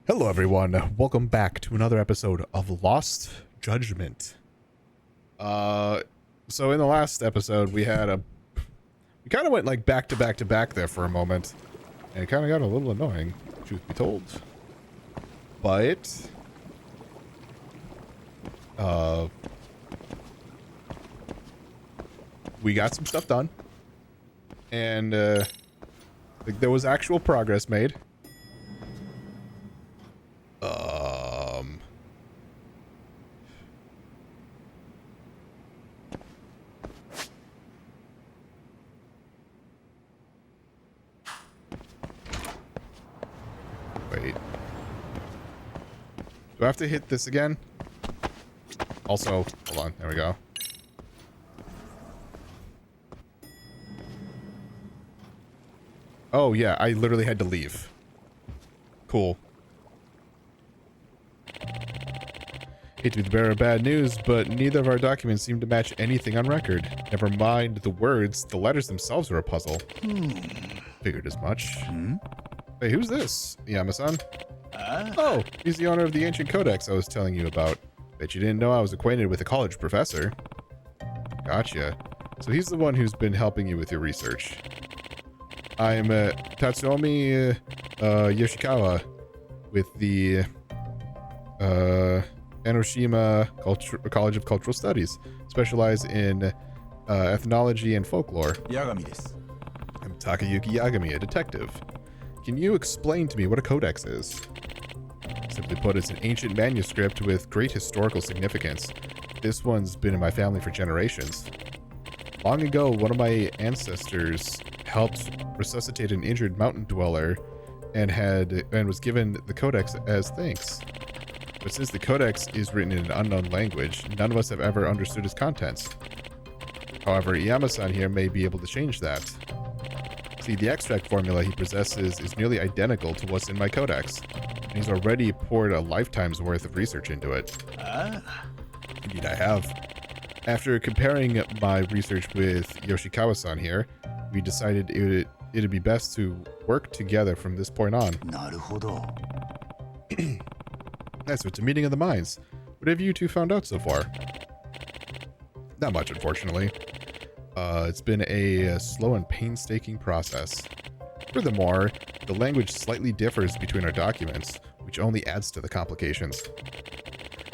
Hello everyone, welcome back to another episode of Lost Judgment. So in the last episode we kind of went like back to back to back there for a moment, and it kind of got a little annoying, truth be told. But we got some stuff done, and like there was actual progress made. Wait. Do I have to hit this again? Also, hold on. There we go. Oh, yeah. I literally had to leave. Cool. Hate to be the bearer of bad news, but neither of our documents seem to match anything on record. Never mind the words, the letters themselves are a puzzle. Figured as much. Hey, who's this? Yama-san? Oh, he's the owner of the ancient codex I was telling you about. Bet you didn't know I was acquainted with a college professor. Gotcha. So he's the one who's been helping you with your research. I'm Tatsuomi Yoshikawa with the Enoshima College of Cultural Studies. Specialize in ethnology and folklore. Yagami desu. I'm Takayuki Yagami, a detective. Can you explain to me what a codex is? Simply put, it's an ancient manuscript with great historical significance. This one's been in my family for generations. Long ago, one of my ancestors helped resuscitate an injured mountain dweller and was given the codex as thanks. But since the codex is written in an unknown language, none of us have ever understood its contents. However, Yama-san here may be able to change that. See, the extract formula he possesses is nearly identical to what's in my codex, and he's already poured a lifetime's worth of research into it. Indeed, I have. After comparing my research with Yoshikawa-san here, we decided it'd be best to work together from this point on. Naruhodo. Nice, so it's a meeting of the minds. What have you two found out so far? Not much, unfortunately. It's been a slow and painstaking process. Furthermore, the language slightly differs between our documents, which only adds to the complications.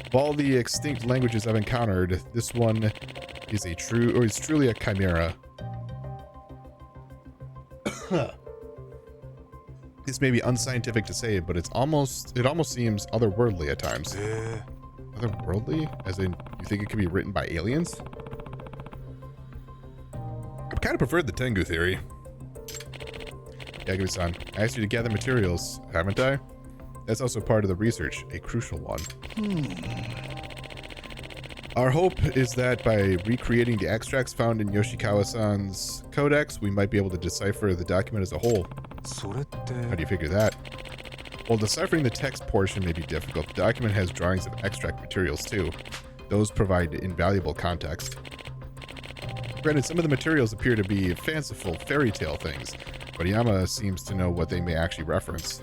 Of all the extinct languages I've encountered, this one is truly a chimera. This may be unscientific to say, but it almost seems otherworldly at times. Otherworldly? As in, you think it could be written by aliens? I kind of preferred the Tengu theory. Yagami-san, I asked you to gather materials, haven't I? That's also part of the research, a crucial one. Our hope is that by recreating the extracts found in Yoshikawa-san's codex, we might be able to decipher the document as a whole. How do you figure that? While deciphering the text portion may be difficult, the document has drawings of extract materials too. Those provide invaluable context. Granted, some of the materials appear to be fanciful fairy tale things, but Yama seems to know what they may actually reference.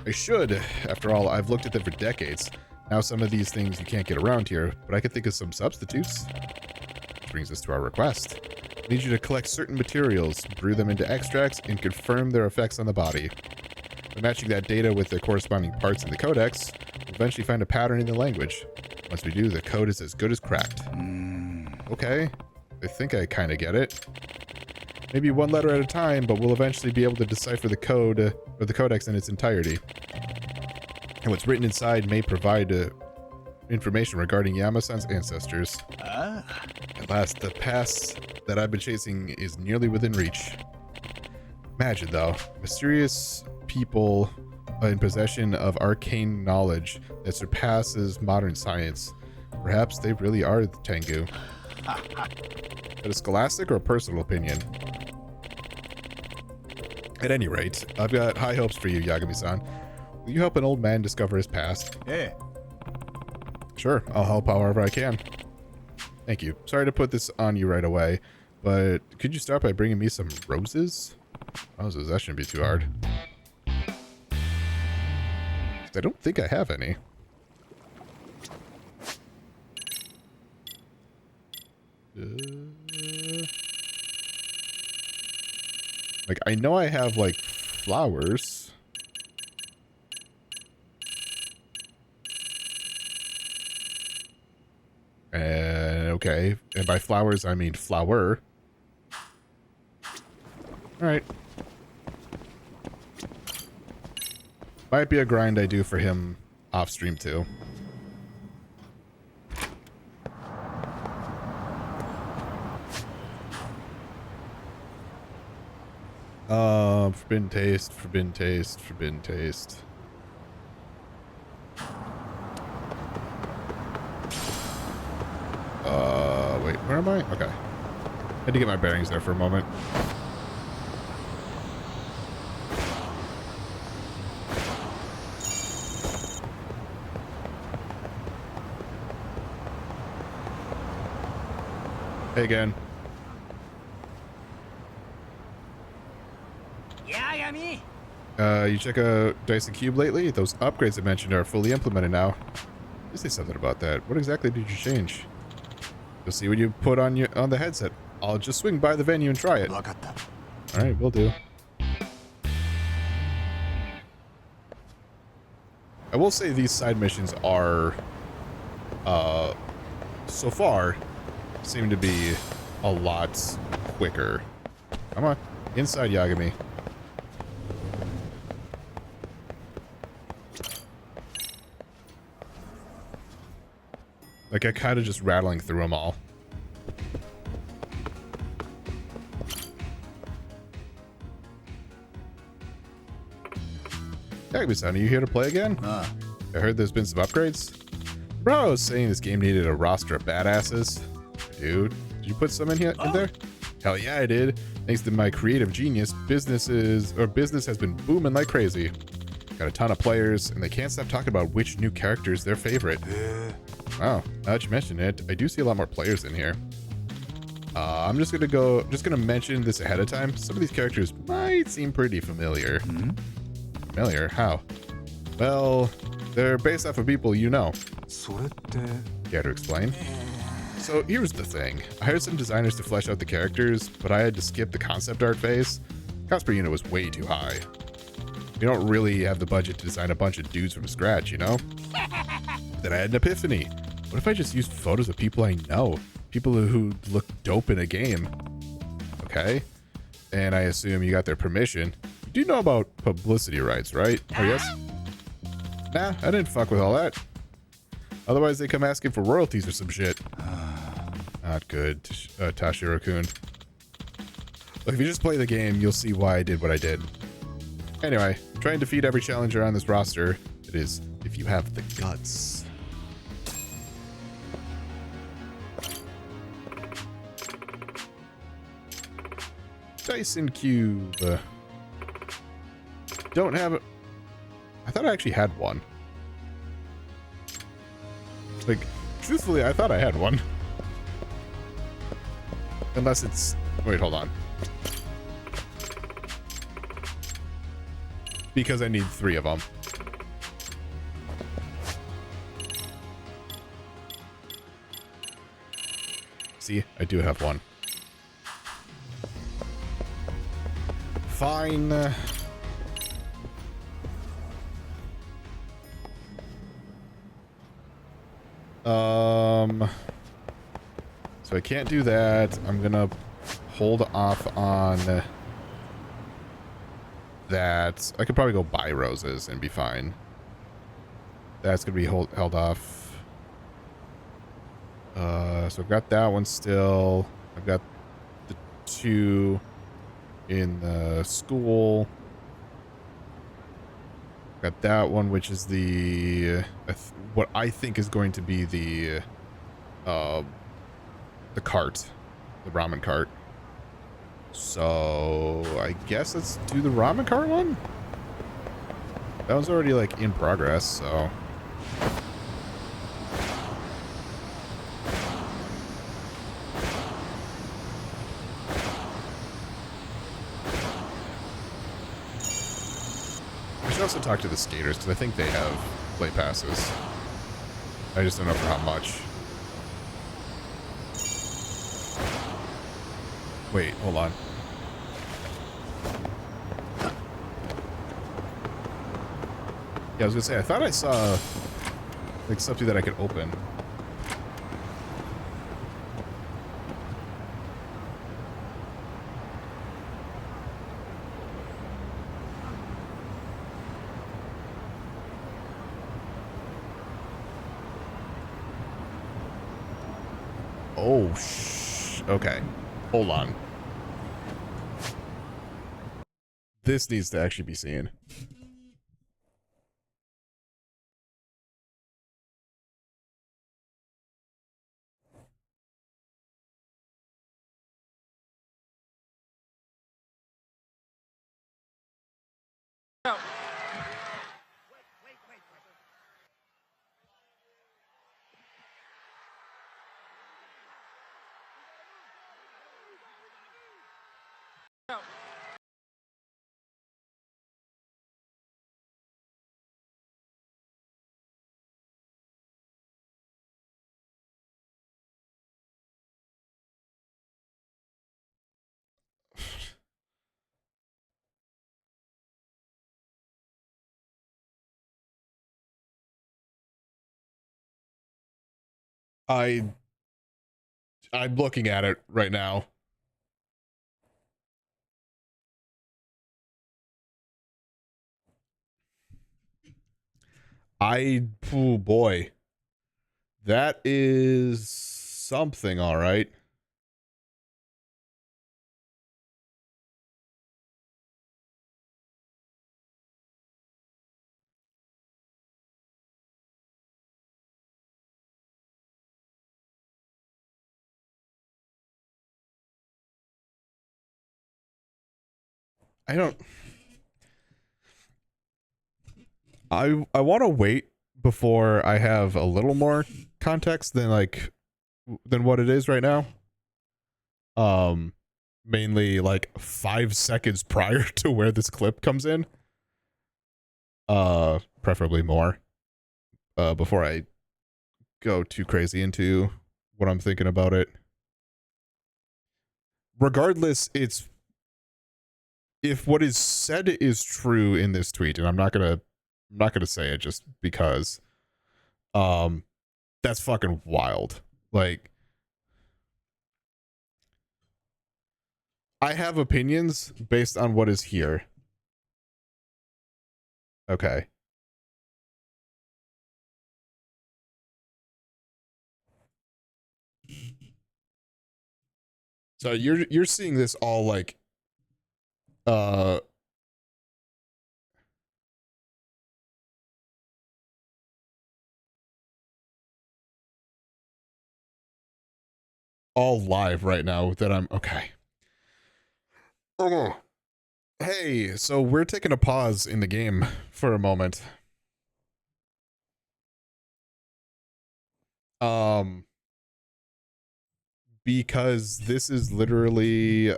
I should. After all, I've looked at them for decades. Now some of these things you can't get around here, but I can think of some substitutes. Which brings us to our request. I need you to collect certain materials, brew them into extracts, and confirm their effects on the body. By matching that data with the corresponding parts in the codex, we'll eventually find a pattern in the language. Once we do, the code is as good as cracked. Okay, I think I kind of get it. Maybe one letter at a time, but we'll eventually be able to decipher the code, or the codex in its entirety. And what's written inside may provide information regarding Yama-san's ancestors. At last, the past that I've been chasing is nearly within reach. Imagine, though, mysterious people in possession of arcane knowledge that surpasses modern science. Perhaps they really are the Tengu. Is it a scholastic or a personal opinion? At any rate, I've got high hopes for you, Yagami-san. Will you help an old man discover his past? Yeah. Sure, I'll help however I can. Thank you. Sorry to put this on you right away, but could you start by bringing me some roses? Roses, that shouldn't be too hard. I don't think I have any. Like, I know I have, like, flowers. Okay. And by flowers, I mean flower. Alright. Might be a grind I do for him off stream, too. Forbidden taste, forbidden taste, forbidden taste. Wait, where am I? Okay. Had to get my bearings there for a moment. Hey again. You check out Dice and Cube lately? Those upgrades I mentioned are fully implemented now. You say something about that. What exactly did you change? You'll see when you put on the headset. I'll just swing by the venue and try it. Alright, will do. I will say these side missions are, so far, seem to be a lot quicker. Come on. Inside, Yagami. Like, I kind of just rattling through them all. Yagami-san, are you here to play again? I heard there's been some upgrades. Bro, I was saying this game needed a roster of badasses. Dude, did you put some in there? Hell yeah, I did. Thanks to my creative genius, business has been booming like crazy. Got a ton of players, and they can't stop talking about which new character is their favorite. Wow, now that you mention it, I do see a lot more players in here. I'm just gonna mention this ahead of time. Some of these characters might seem pretty familiar. Familiar? How? Well, they're based off of people you know. Care to explain? So here's the thing. I hired some designers to flesh out the characters, but I had to skip the concept art phase. Cost per unit was way too high. We don't really have the budget to design a bunch of dudes from scratch, you know? Then I had an epiphany. What if I just used photos of people I know? People who look dope in a game. Okay. And I assume you got their permission. You do know about publicity rights, right? Oh, yes? Nah, I didn't fuck with all that. Otherwise, they come asking for royalties or some shit. Not good, Tashiro-kun. Look, if you just play the game, you'll see why I did what I did. Anyway, try and defeat every challenger on this roster. It is, if you have the guts. Dice and Cube. Don't have it. I thought I actually had one. Like, truthfully, I thought I had one. Unless it's... Wait, hold on. Because I need 3 of them. See, I do have one. Fine. So I can't do that. I'm gonna hold off on that. I could probably go buy roses and be fine. That's gonna be held off. So I've got that one still. I've got the 2 in the school. Got that one, which is the what I think is going to be the cart, the ramen cart. So I guess let's do the ramen cart one. That was already like in progress, so. should also talk to the skaters, because I think they have play passes. I just don't know for how much. Wait, hold on. Yeah, I was gonna say, I thought I saw like something that I could open. Oh, okay. Hold on. This needs to actually be seen. I'm looking at it right now. Oh boy. That is something, all right. I don't I want to wait before I have a little more context than what it is right now. Mainly like 5 seconds prior to where this clip comes in. Preferably more. Before I go too crazy into what I'm thinking about it. Regardless, it's if what is said is true in this tweet, and I'm not gonna say it just because that's fucking wild. Like, I have opinions based on what is here. Okay. So you're seeing this all like uh all live right now that I'm okay. Okay. Hey, so we're taking a pause in the game for a moment. Because this is literally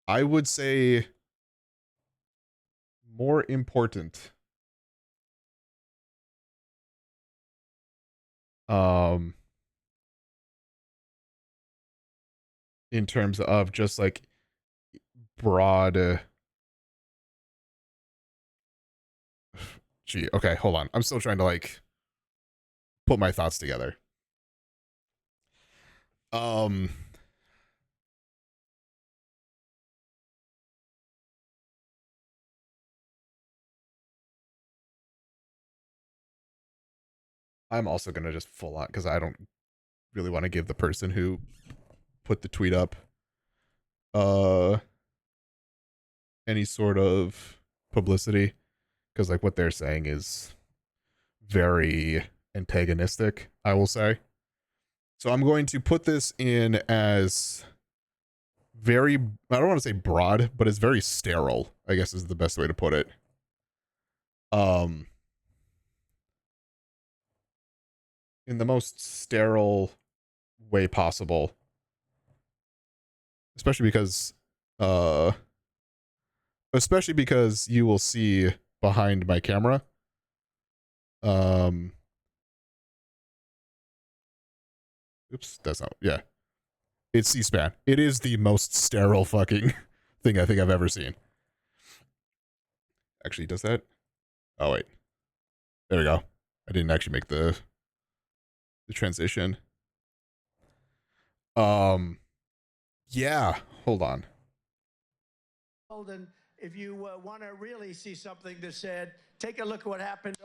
I would say more important. In terms of just like broad gee, okay, hold on. I'm still trying to like put my thoughts together. Um I'm also gonna just full on because I don't really want to give the person who put the tweet up any sort of publicity because like what they're saying is very antagonistic, I will say. So I'm going to put this in as very, I don't want to say broad, but it's very sterile, I guess is the best way to put it. In the most sterile way possible. Especially because especially because you will see behind my camera. Oops, that's not, yeah. It's C-SPAN. It is the most sterile fucking thing I think I've ever seen. Actually, does that? Oh, wait. There we go. I didn't actually make the transition. Yeah, hold on. And if you want to really see something that said, take a look at what happened.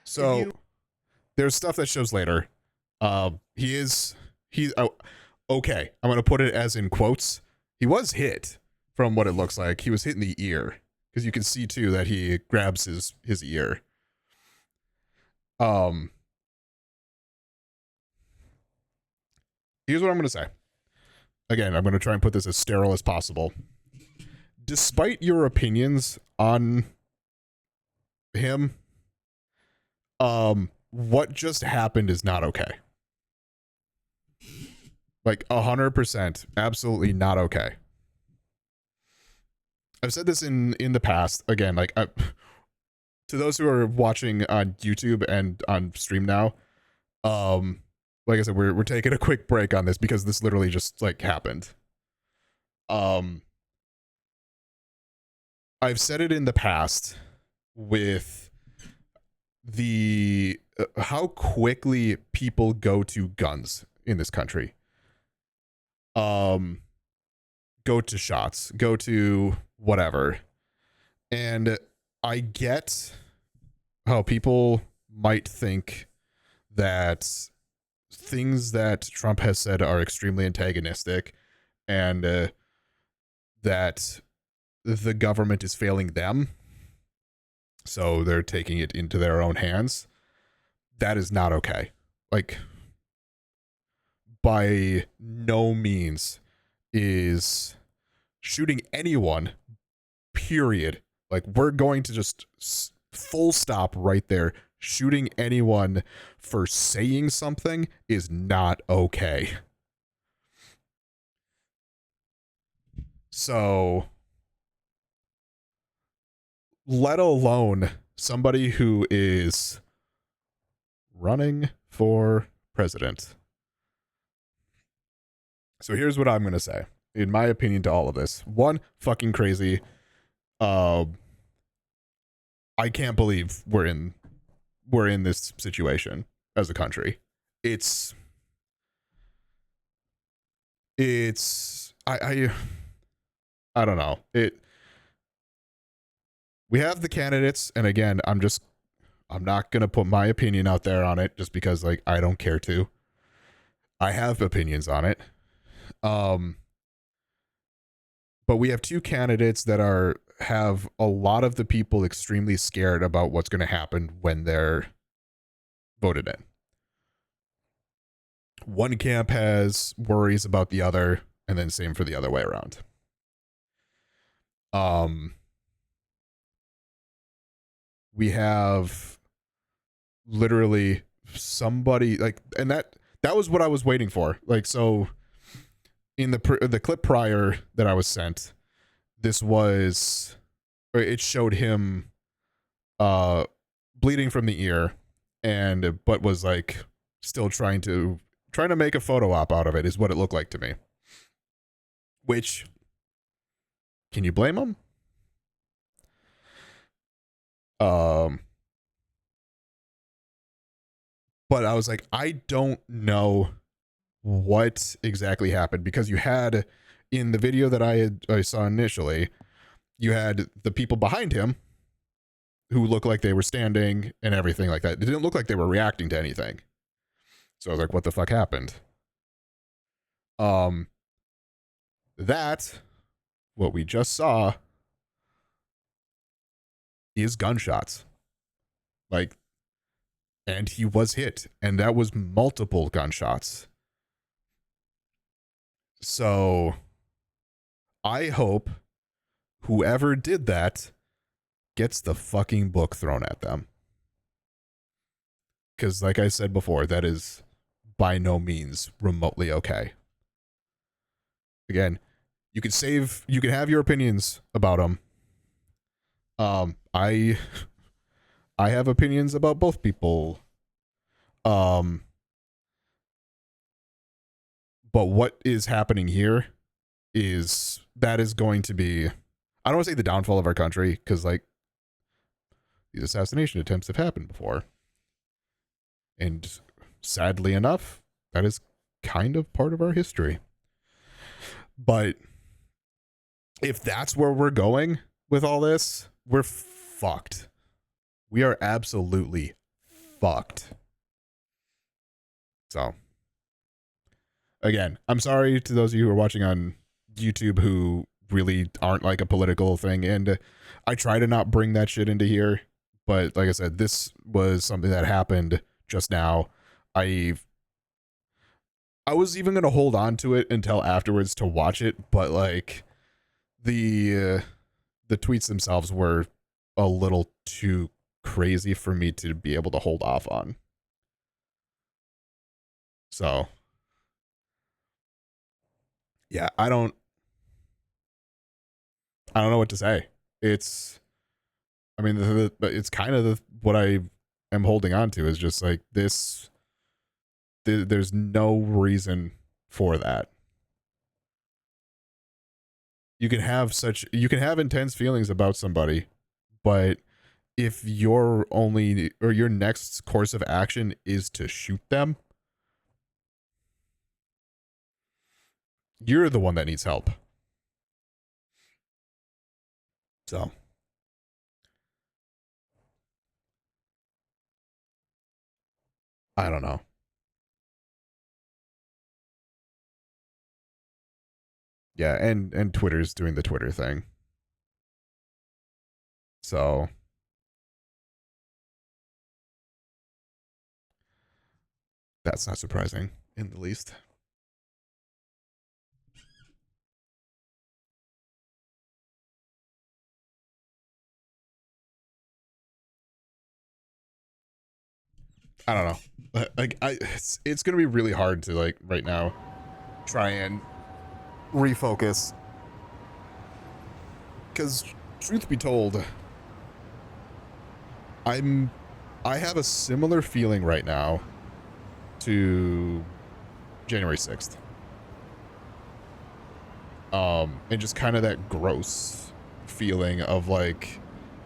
So there's stuff that shows later. He's okay. I'm gonna put it as in quotes. He was hit, from what it looks like. He was hit in the ear, because you can see too that he grabs his ear. Here's what I'm gonna say. Again, I'm gonna try and put this as sterile as possible. Despite your opinions on him, what just happened is not okay. Like 100%, absolutely not okay. I've said this in the past. Again, like to those who are watching on YouTube and on stream now, like I said, we're taking a quick break on this because this literally just like happened. I've said it in the past with the how quickly people go to guns in this country. Go to shots, go to whatever. And I get how people might think that things that Trump has said are extremely antagonistic, and that the government is failing them, so they're taking it into their own hands. That is not okay. Like, by no means is shooting anyone, period. Like, we're going to just full stop right there. Shooting anyone for saying something is not okay. So, let alone somebody who is running for president. So here's what I'm going to say, in my opinion, to all of this. One, fucking crazy. I can't believe we're in this situation as a country. It's I don't know. We have the candidates, and again, I'm not going to put my opinion out there on it just because, like, I don't care to. I have opinions on it. But we have two candidates that have a lot of the people extremely scared about what's going to happen when they're voted in. One camp has worries about the other, and then same for the other way around. We have literally somebody like, and that was what I was waiting for. Like, so in the clip prior that I was sent, this was, it showed him bleeding from the ear, and but was like still trying to make a photo op out of it, is what it looked like to me. Which, can you blame him? But I was like, I don't know what exactly happened, because you had, in the video that I saw initially, you had the people behind him who looked like they were standing and everything like that. It didn't look like they were reacting to anything. So I was like, what the fuck happened? That, what we just saw, is gunshots. Like, And he was hit, and that was multiple gunshots. So I hope whoever did that gets the fucking book thrown at them. Because, like I said before, that is by no means remotely okay. Again, you can have your opinions about them. I have opinions about both people. But what is happening here is going to be, I don't want to say the downfall of our country, because like these assassination attempts have happened before. And sadly enough, that is kind of part of our history. But if that's where we're going with all this, we're fucked. We are absolutely fucked. So, again, I'm sorry to those of you who are watching on YouTube who really aren't like a political thing, and I try to not bring that shit into here, but like I said, this was something that happened just now. I was even going to hold on to it until afterwards to watch it, but like the tweets themselves were a little too crazy for me to be able to hold off on. So yeah, I don't know what to say. It's, I mean, it's kind of what I am holding on to is just like this. There's no reason for that. You can have intense feelings about somebody, but if your next course of action is to shoot them, you're the one that needs help. So I don't know. Yeah, and Twitter's doing the Twitter thing. So that's not surprising in the least. I don't know. Like it's gonna be really hard to like right now try and refocus, because truth be told, I have a similar feeling right now to January 6th. And just kind of that gross feeling of like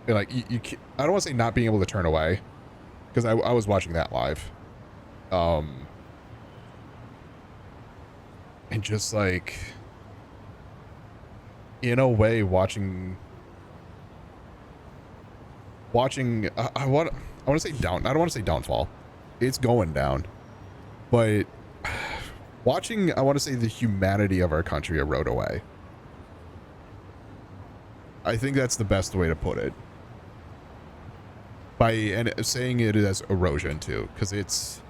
you I don't want to say not being able to turn away, because I was watching that live. And just like, in a way, watching I want to say down. I don't want to say downfall. It's going down, but watching, I want to say, the humanity of our country erode away. I think that's the best way to put it. And saying it as erosion too, because it's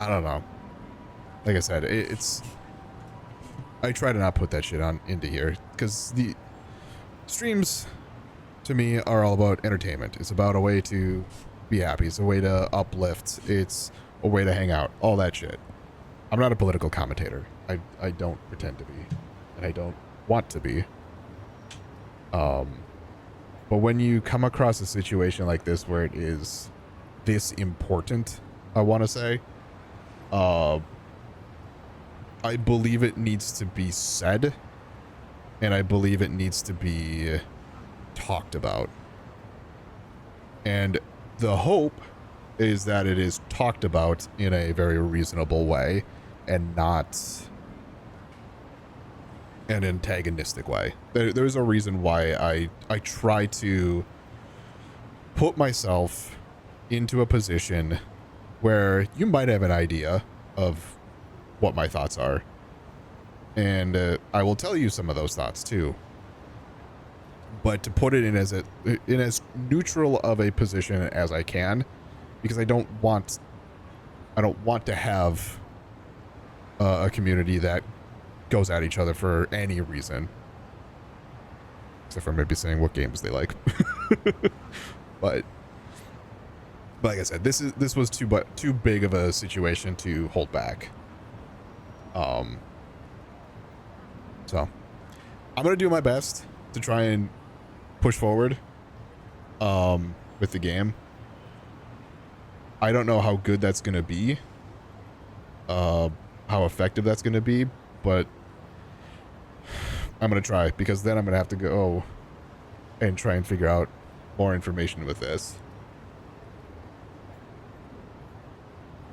I don't know. Like I said, it's I try to not put that shit on into here, because the streams to me are all about entertainment. It's about a way to be happy. It's a way to uplift. It's a way to hang out. All that shit. I'm not a political commentator. I don't pretend to be, and I don't want to be. But when you come across a situation like this where it is this important, I want to say, I believe it needs to be said, and I believe it needs to be talked about. And the hope is that it is talked about in a very reasonable way and not an antagonistic way. There's a reason why I try to put myself into a position where you might have an idea of what my thoughts are, And I will tell you some of those thoughts too. But to put it in as neutral of a position as I can, because I don't want to have a community that goes at each other for any reason, except for maybe saying what games they like. But like I said, this was too big of a situation to hold back. So I'm gonna do my best to try and push forward with the game. I don't know how good that's gonna be, how effective that's gonna be, but I'm gonna try, because then I'm gonna have to go and try and figure out more information with this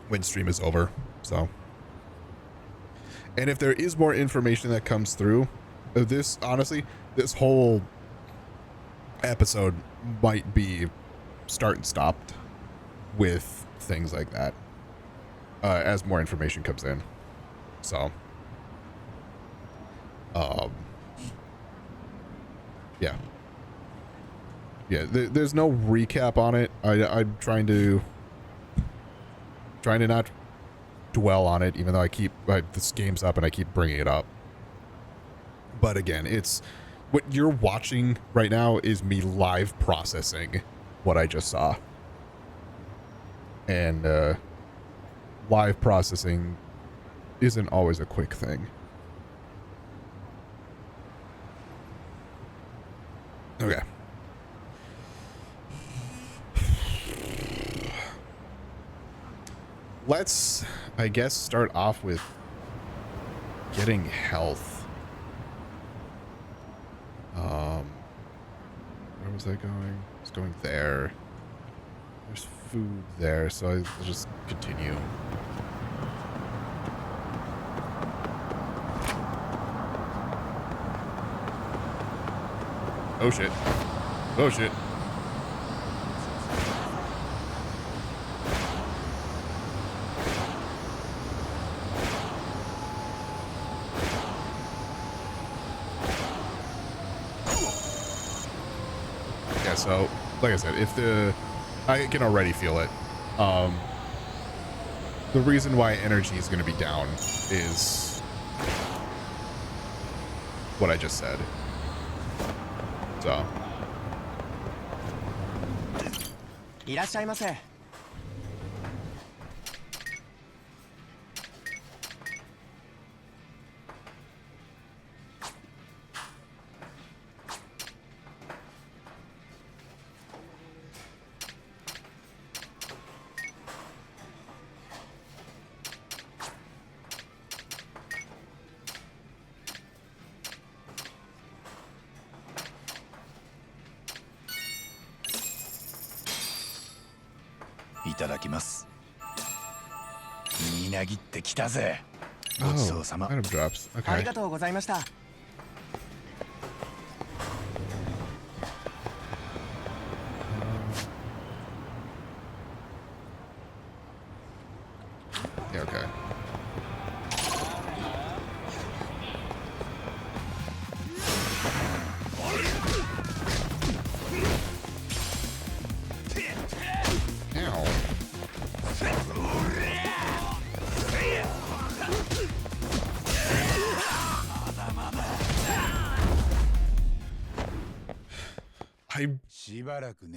when stream is over. So, and if there is more information that comes through, this whole episode might be start and stopped with things like that as more information comes in. So there's no recap on it. I'm trying to not dwell on it, even though this game's up and I keep bringing it up. But again, it's what you're watching right now is me live processing what I just saw. And live processing isn't always a quick thing. Okay. Let's, I guess, start off with getting health. Where was I going? I was going there. There's food there, so I'll just continue. Oh shit. Oh shit. Yeah, so like I said, I can already feel it. The reason why energy is going to be down is what I just said. So. いらっしゃいませ。いただきます。みなぎってきたぜ。ごちそうさま。 item drops. Okay. ありがとうございました。 Yeah, okay. Ow.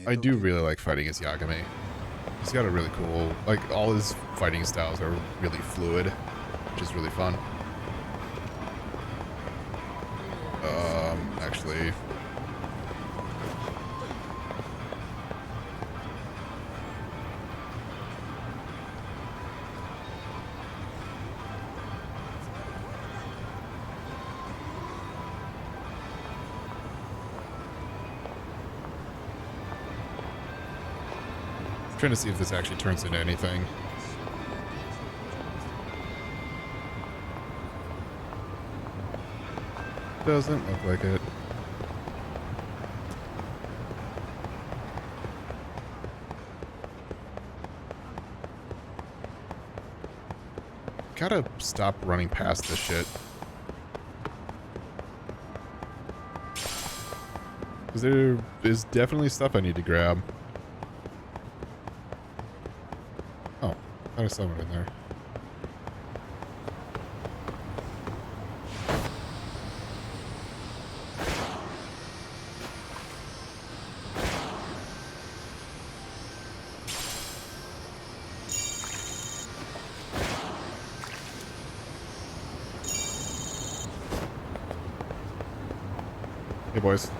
I do really like fighting as Yagami. He's got a really cool, like, all his fighting styles are really fluid, which is really fun. Actually, trying to see if this actually turns into anything. Doesn't look like it. Gotta stop running past this shit. Because there is definitely stuff I need to grab. Oh, I thought I saw one in there. Hey, boys.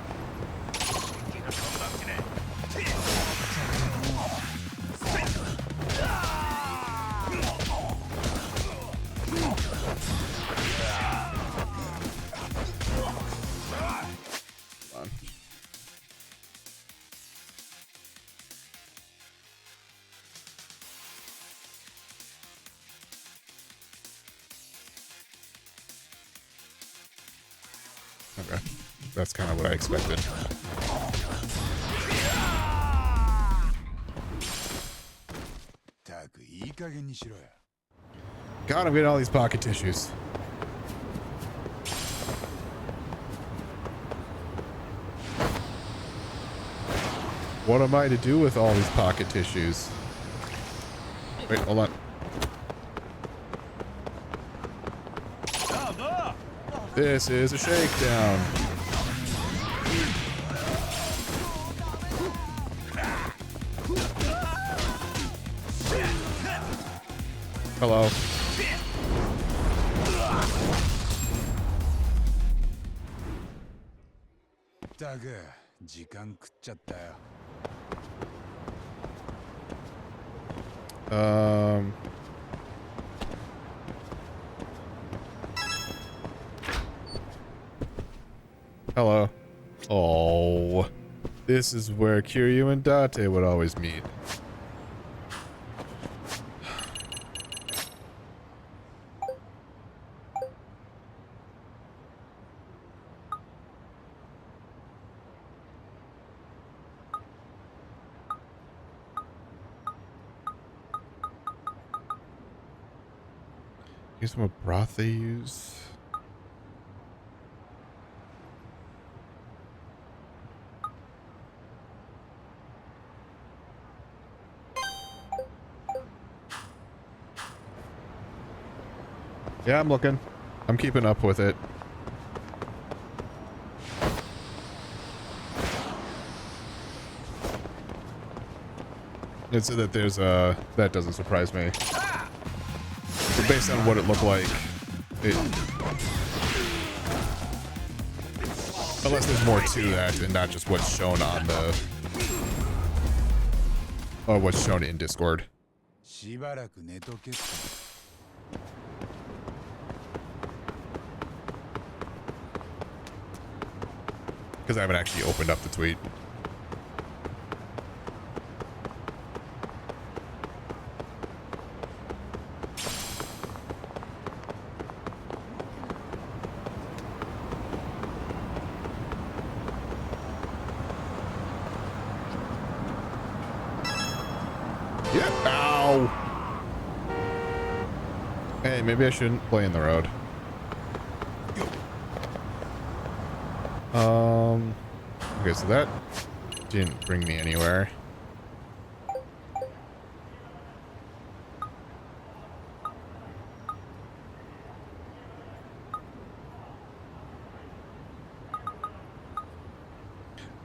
Okay. That's kind of what I expected. God, I'm getting all these pocket tissues. What am I to do with all these pocket tissues? Wait, hold on. This is a shakedown. Hello. Hello. Oh, this is where Kiryu and Date would always meet. Here's what broth they use. Yeah, I'm looking. I'm keeping up with it. It's that there's a... That doesn't surprise me. But based on what it looked like, it... Unless there's more to that and not just what's shown on the... Or what's shown in Discord. Because I haven't actually opened up the tweet. Hey, maybe I shouldn't play in the road. Okay, so that didn't bring me anywhere.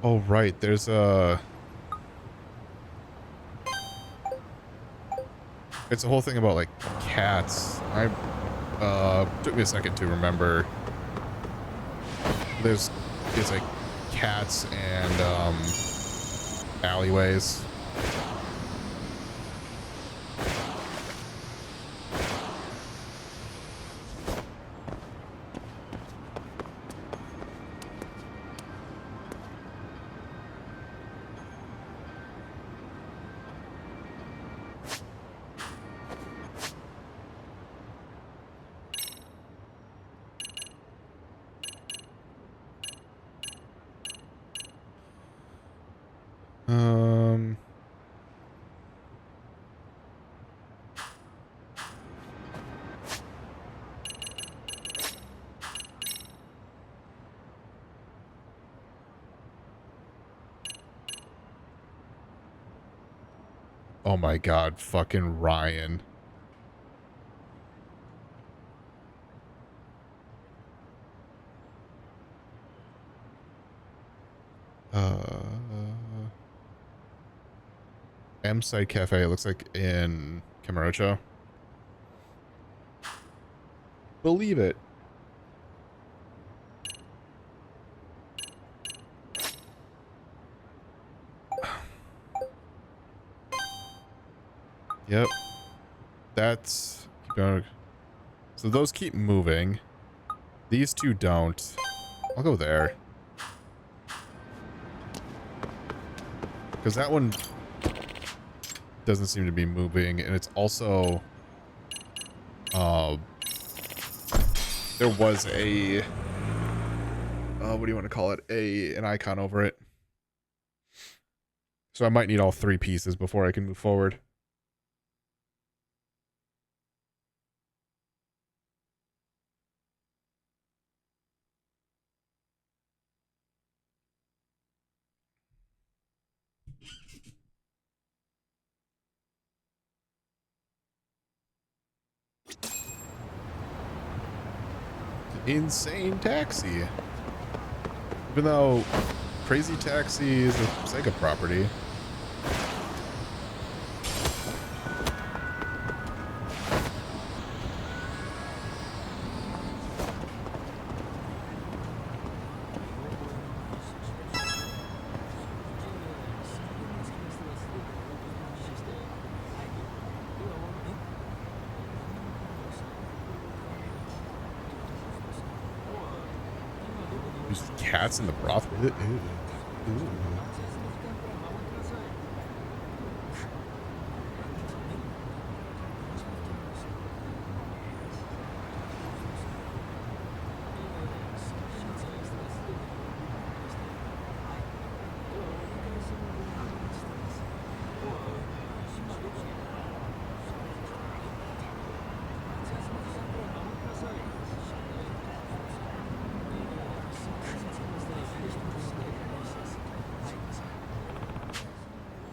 Oh, right, there's a... It's a whole thing about, like, cats. Took me a second to remember. It's like cats and, alleyways. Oh my god, fucking Ryan. M-Site Cafe, it looks like in Camarocho. Believe it. Yep. That's... keep going. So those keep moving. These two don't. I'll go there. Because that one doesn't seem to be moving, and it's also... there was a... what do you want to call it? An icon over it. So I might need all 3 pieces before I can move forward. Insane Taxi. Even though Crazy Taxi is a Sega property. There's cats in the broth with it. Ew. Ew.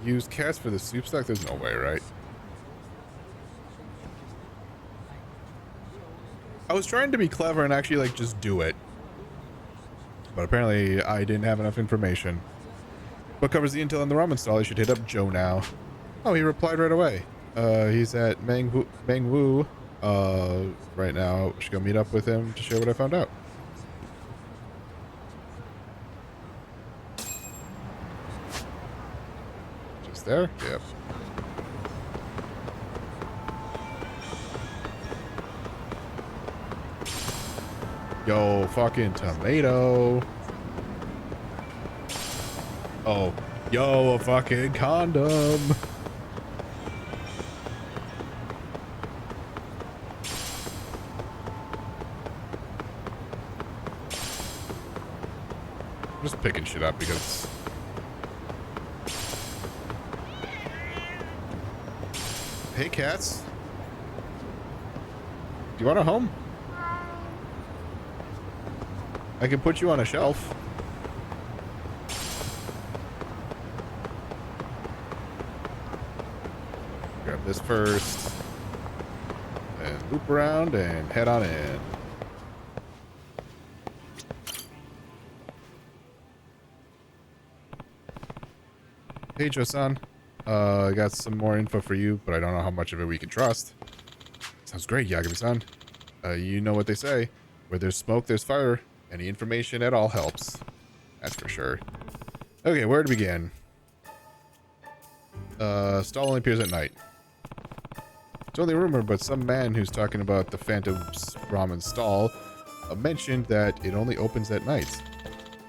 Use cats for the soup stock? There's no way, right? I was trying to be clever and actually like just do it. But apparently I didn't have enough information. What covers the intel on the ramen stall? I should hit up Joe now. Oh, he replied right away. He's at Mangwoo right now. Should go meet up with him to share what I found out. Just there? Yep. Yo, fucking tomato. Oh, yo, a fucking condom. I'm just picking shit up because... Hey, cats. Do you want a home? I can put you on a shelf. Grab this first. And loop around and head on in. Hey, Joe-san. I got some more info for you, but I don't know how much of it we can trust. Sounds great, Yagami-san. You know what they say. Where there's smoke, there's fire. Any information at all helps. That's for sure. Okay, where to begin? Stall only appears at night. It's only a rumor, but some man who's talking about the Phantom's Ramen stall mentioned that it only opens at night.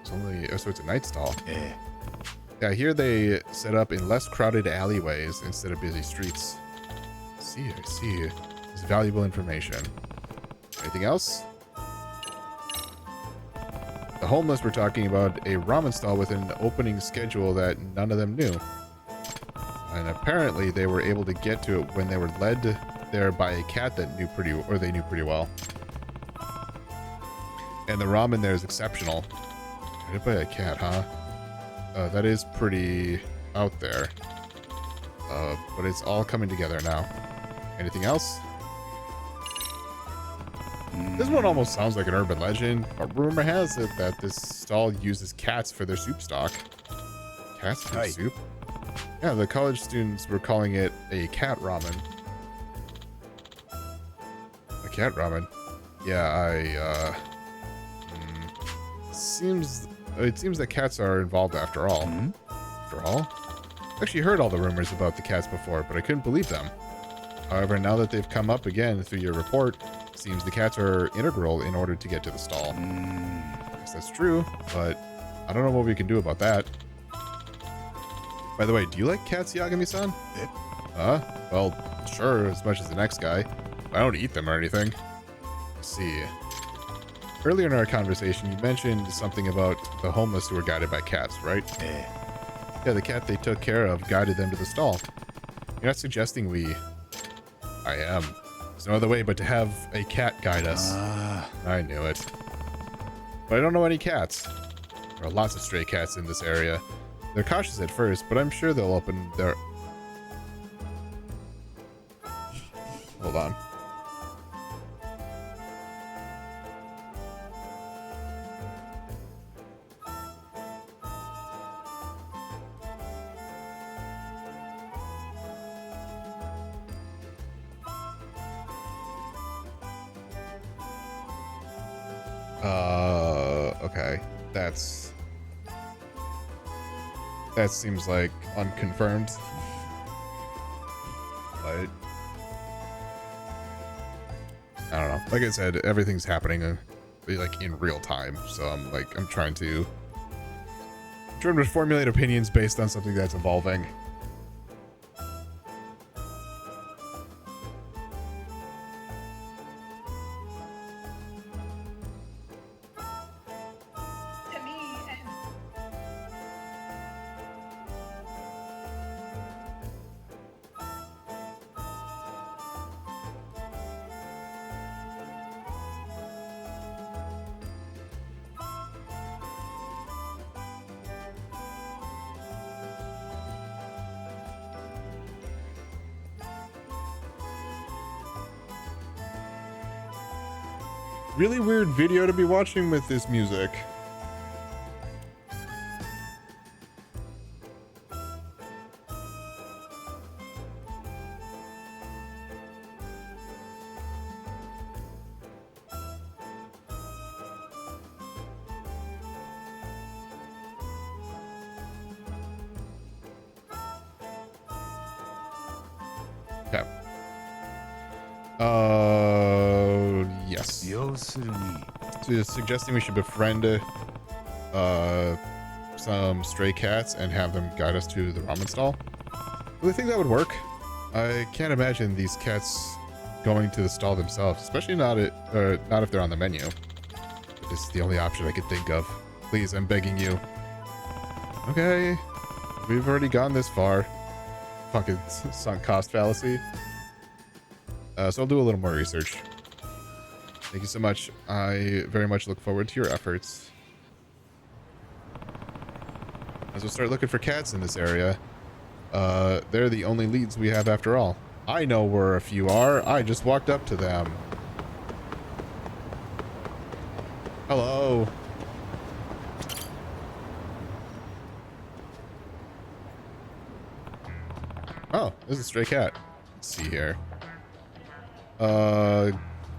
It's only... Oh, so it's a night stall. Yeah. Yeah, here they set up in less crowded alleyways instead of busy streets. I see. It's valuable information. Anything else? The homeless were talking about a ramen stall with an opening schedule that none of them knew. And apparently they were able to get to it when they were led there by a cat that they knew pretty well. And the ramen there is exceptional. Guided by a cat, huh? That is pretty out there. But it's all coming together now. Anything else? This one almost sounds like an urban legend, but rumor has it that this stall uses cats for their soup stock. Cats for soup? Yeah, the college students were calling it a cat ramen. A cat ramen? Yeah, it seems that cats are involved after all. After all? I actually heard all the rumors about the cats before, but I couldn't believe them. However, now that they've come up again through your report, it seems the cats are integral in order to get to the stall. I guess that's true, but I don't know what we can do about that. By the way, do you like cats, Yagami-san? Well, sure, as much as the next guy. I don't eat them or anything. Let's see. Earlier in our conversation, you mentioned something about the homeless who were guided by cats, right? Yeah, the cat they took care of guided them to the stall. You're not suggesting we... I am. There's no other way but to have a cat guide us. I knew it. But I don't know any cats. There are lots of stray cats in this area. They're cautious at first, but I'm sure they'll open their... Hold on. Okay. That seems like unconfirmed. But I don't know. Like I said, everything's happening like in real time. So I'm trying to formulate opinions based on something that's evolving. Really weird video to be watching with this music. Okay. Yes. So you're suggesting we should befriend some stray cats and have them guide us to the ramen stall? Do you think that would work? I can't imagine these cats going to the stall themselves, especially not if they're on the menu. This is the only option I could think of. Please, I'm begging you. Okay, we've already gone this far. Fucking sunk cost fallacy. So I'll do a little more research. Thank you so much. I very much look forward to your efforts. As we'll start looking for cats in this area. They're the only leads we have after all. I know where a few are. I just walked up to them. Hello. Oh, there's a stray cat. Let's see here.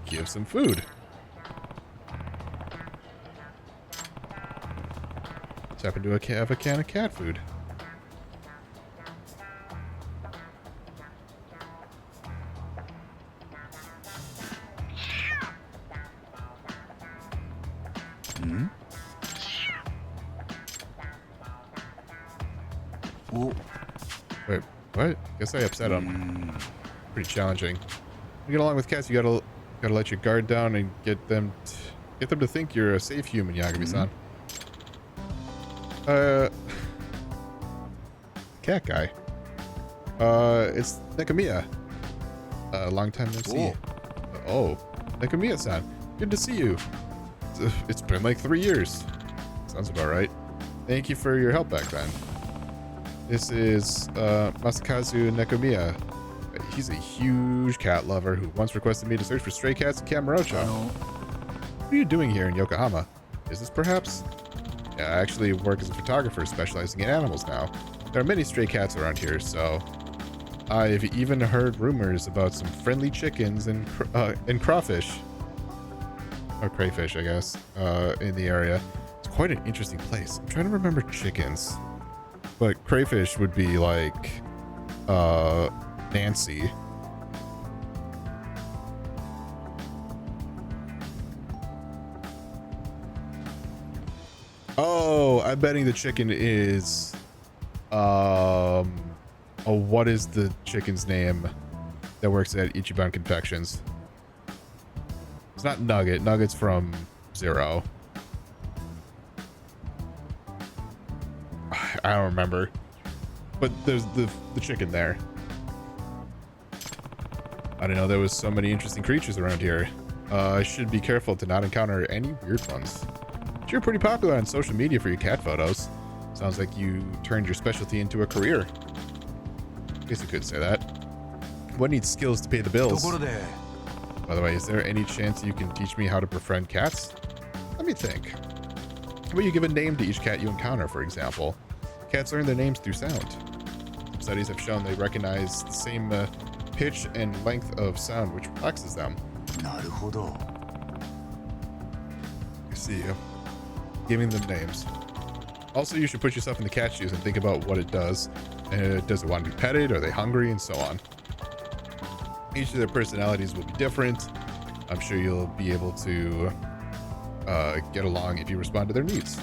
Give some food. Just happen to have a can of cat food. Wait, what? Guess I upset him. Pretty challenging. To get along with cats, you gotta let your guard down and get them to think you're a safe human, Yagami-san. Cat guy. It's Nekamiya. Long time no see. Oh, Nekamiya-san. Good to see you. It's been like 3 years. Sounds about right. Thank you for your help back then. This is Masakazu Nekomiya. He's a huge cat lover who once requested me to search for stray cats in Kamurocho. What are you doing here in Yokohama? Business, perhaps? Yeah, I actually work as a photographer specializing in animals now. There are many stray cats around here, so I've even heard rumors about some friendly chickens and crawfish. Or crayfish, I guess, in the area. It's quite an interesting place. I'm trying to remember chickens. But crayfish would be like, Nancy. Oh, I'm betting the chicken is, oh, what is the chicken's name that works at Ichiban Confections? It's not Nugget. Nugget's from Zero. I don't remember. But there's the chicken there. I didn't know there was so many interesting creatures around here. I should be careful to not encounter any weird ones. You're pretty popular on social media for your cat photos. Sounds like you turned your specialty into a career. I guess you could say that. One needs skills to pay the bills. By the way, is there any chance you can teach me how to befriend cats? Let me think. How about you give a name to each cat you encounter, for example? Cats learn their names through sound. Some studies have shown they recognize the same pitch and length of sound, which relaxes them. I see you. Giving them names. Also, you should put yourself in the cat's shoes and think about what it does. Does it want to be petted? Are they hungry? And so on. Each of their personalities will be different. I'm sure you'll be able to get along if you respond to their needs.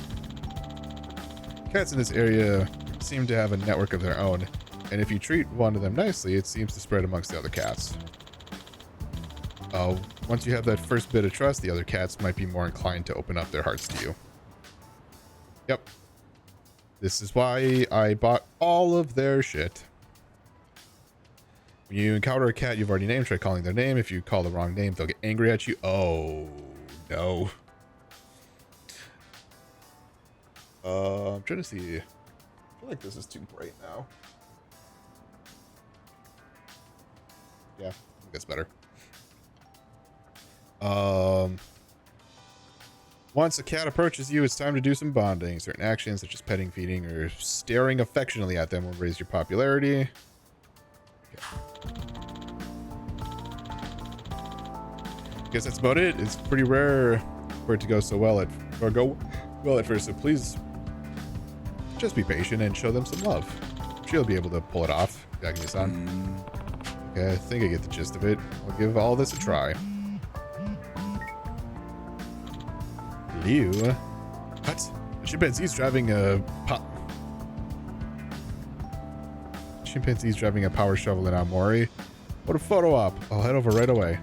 Cats in this area seem to have a network of their own, and if you treat one of them nicely, it seems to spread amongst the other cats. Once you have that first bit of trust, the other cats might be more inclined to open up their hearts to you. Yep. This is why I bought all of their shit. When you encounter a cat you've already named, try calling their name. If you call the wrong name, they'll get angry at you. Oh, no. I'm trying to see. I feel like this is too bright now. Yeah, I think that's better. Once a cat approaches you, it's time to do some bonding. Certain actions such as petting, feeding, or staring affectionately at them will raise your popularity. Okay. Guess that's about it. It's pretty rare for it to go so well at first, so please just be patient and show them some love. She'll be able to pull it off. Yagami-san. Okay, I think I get the gist of it. I'll give all this a try. Liu? What? A chimpanzee's driving a Chimpanzee's driving a power shovel in Aomori. What a photo op. I'll head over right away.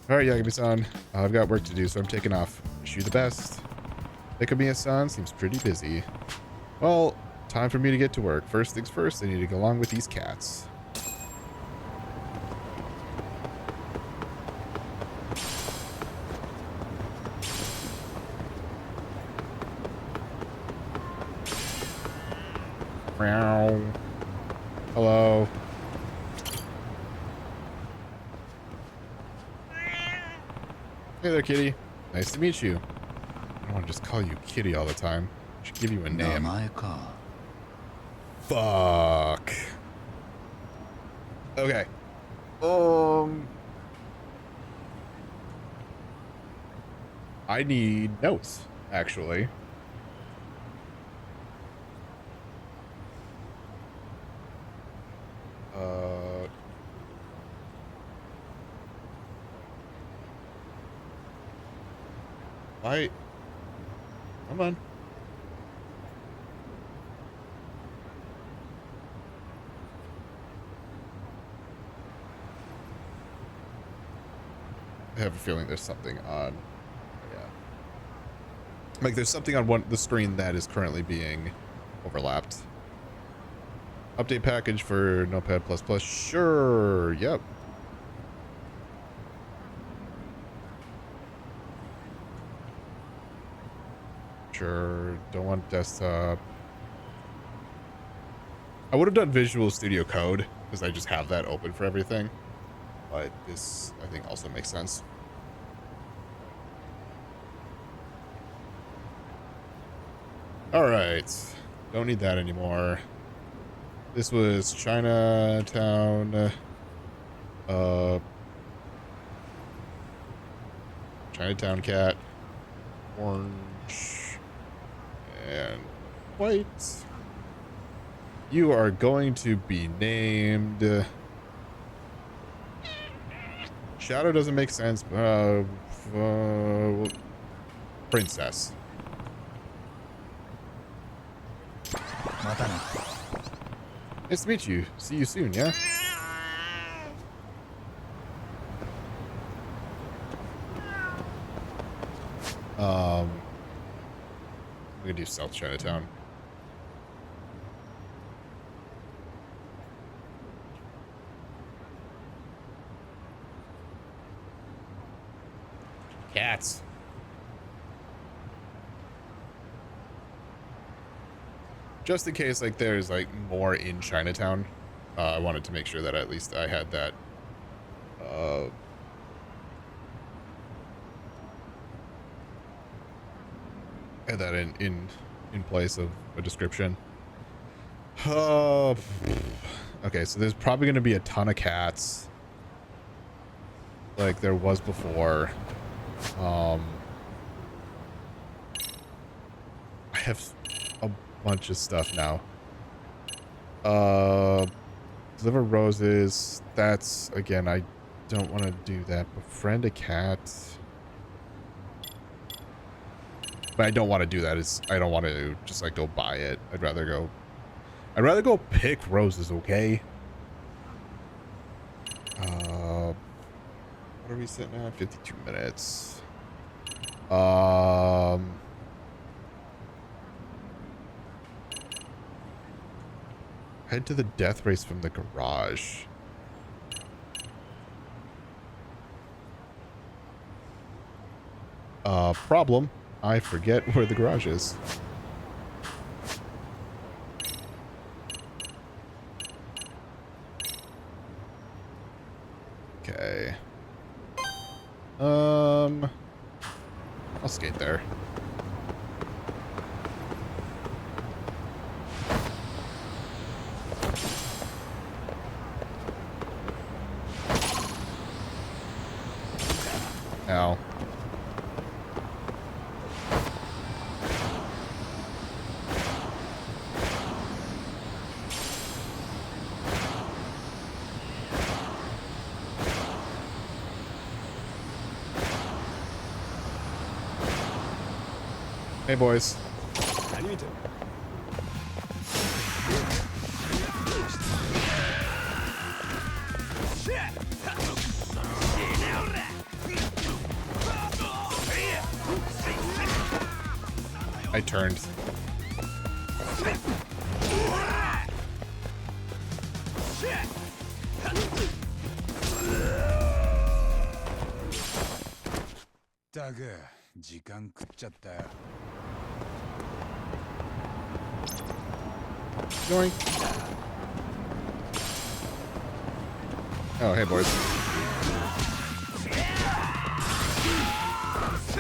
Alright, Yagami-san. I've got work to do, so I'm taking off. Wish you the best. Nekomiya-san seems pretty busy. Well, time for me to get to work. First things first, I need to go along with these cats. Meow. Hello. Hey there, kitty. Nice to meet you. I don't want to just call you kitty all the time. I should give you a name. Fuck. Okay. I need notes, actually. Come on. I have a feeling there's something on. Yeah. Like there's something on the screen that is currently being overlapped. Update package for Notepad++. Sure. Yep. Sure. Don't want desktop. I would have done Visual Studio Code because I just have that open for everything. But this, I think, also makes sense. All right. Don't need that anymore. This was Chinatown. Chinatown cat. Orange. And white. You are going to be named... Shadow doesn't make sense. Princess. Nice to meet you. See you soon, yeah? I'm gonna do South Chinatown. Cats. Just in case, like, there's, like, more in Chinatown. I wanted to make sure that at least I had that, in place of a description. Okay, so there's probably going to be a ton of cats. Like there was before. I have a bunch of stuff now. Deliver roses. That's, again, I don't want to do that. Befriend a cat. But I don't want to do that. I don't want to just like go buy it. I'd rather go pick roses, okay? What are we sitting at? 52 minutes. Head to the death race from the garage. Problem. I forget where the garage is. Okay. I'll skate there. Ow. Hey, boys. I turned. Yoink. Oh, hey, boys.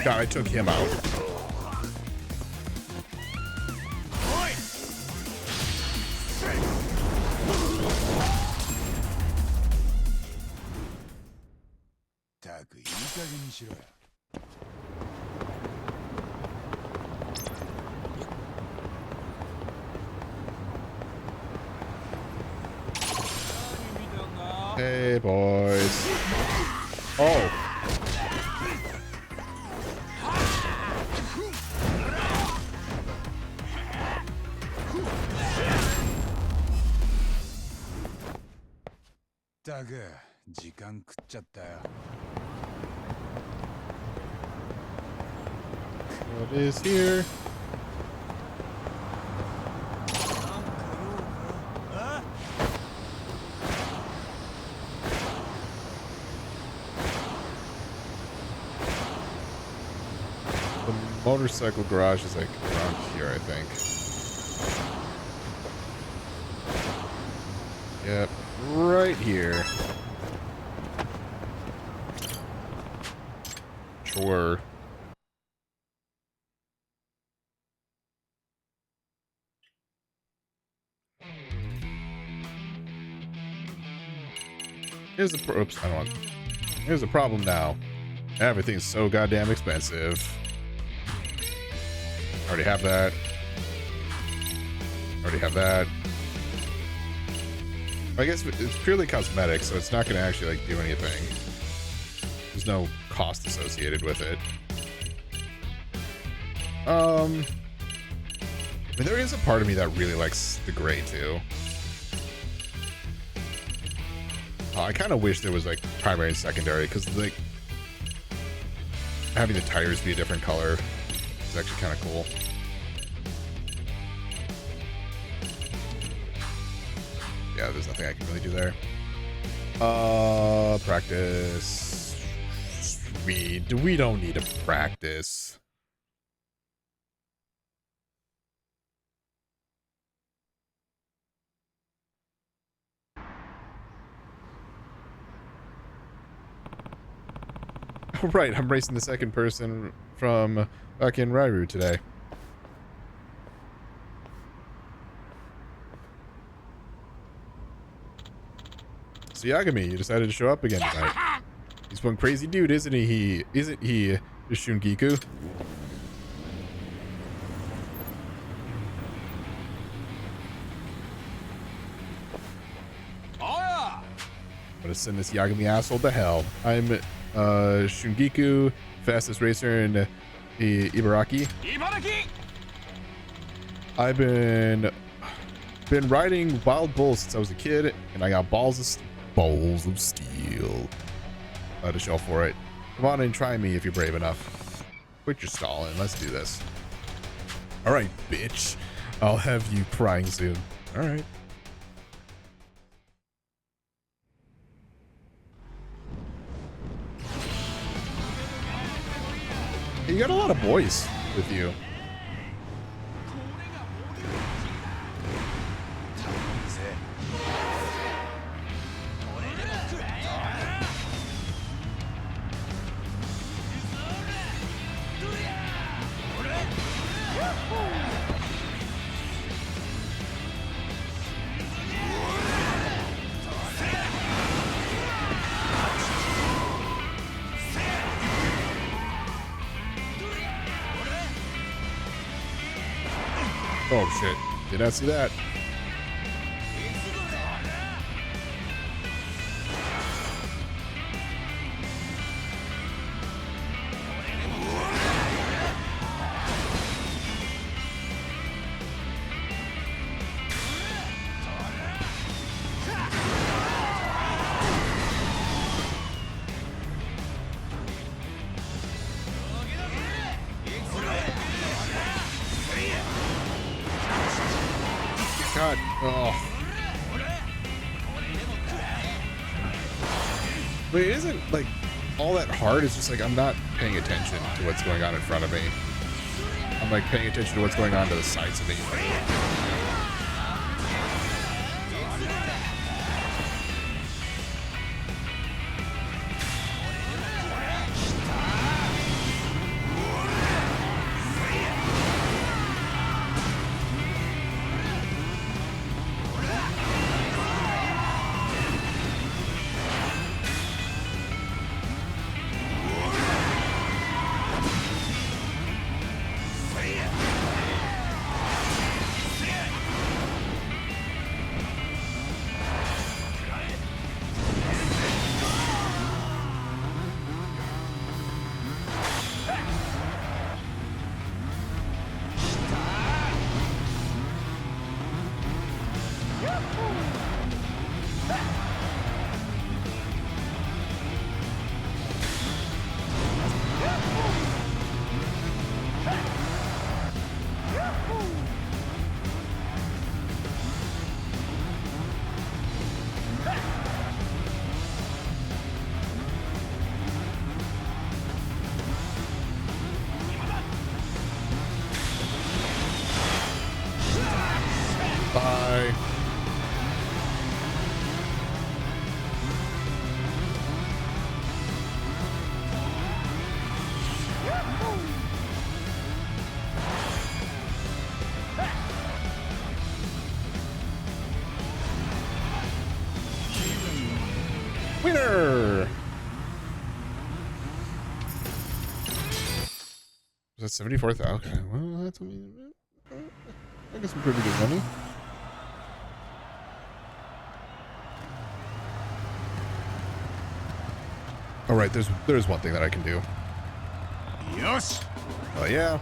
God, I took him out. Hey, boys. Oh. What is here? The motorcycle garage is like around here, I think. Yep, right here. Sure. Here's the oops, I don't want. Here's the problem now. Everything's so goddamn expensive. Already have that. Already have that. I guess it's purely cosmetic, so it's not going to actually like do anything. There's no cost associated with it. I mean, there is a part of me that really likes the gray too. I kind of wish there was like primary and secondary, because like having the tires be a different color is actually kind of cool. Yeah, there's nothing I can really do there. Practice. We don't need to practice. Right, I'm racing the second person from fucking Rairu today. So Yagami, you decided to show up again tonight. He's one crazy dude, isn't he? Isn't he, Shungiku? I'm gonna send this Yagami asshole to hell. I'm Shungiku, fastest racer in Ibaraki. I've been riding wild bulls since I was a kid, and I got balls of steel to show for it. Come on and try me if you're brave enough. Quit your stalling. Let's do this. All right, bitch. I'll have you crying soon. All right. You got a lot of boys with you. Oh shit, did not see that. God, oh. But it isn't like all that hard. It's just like I'm not paying attention to what's going on in front of me. I'm like paying attention to what's going on to the sides of me. That's 74,000. Okay, well, that's, I got some pretty good money. All right, there's one thing that I can do. Yosh. Oh yeah.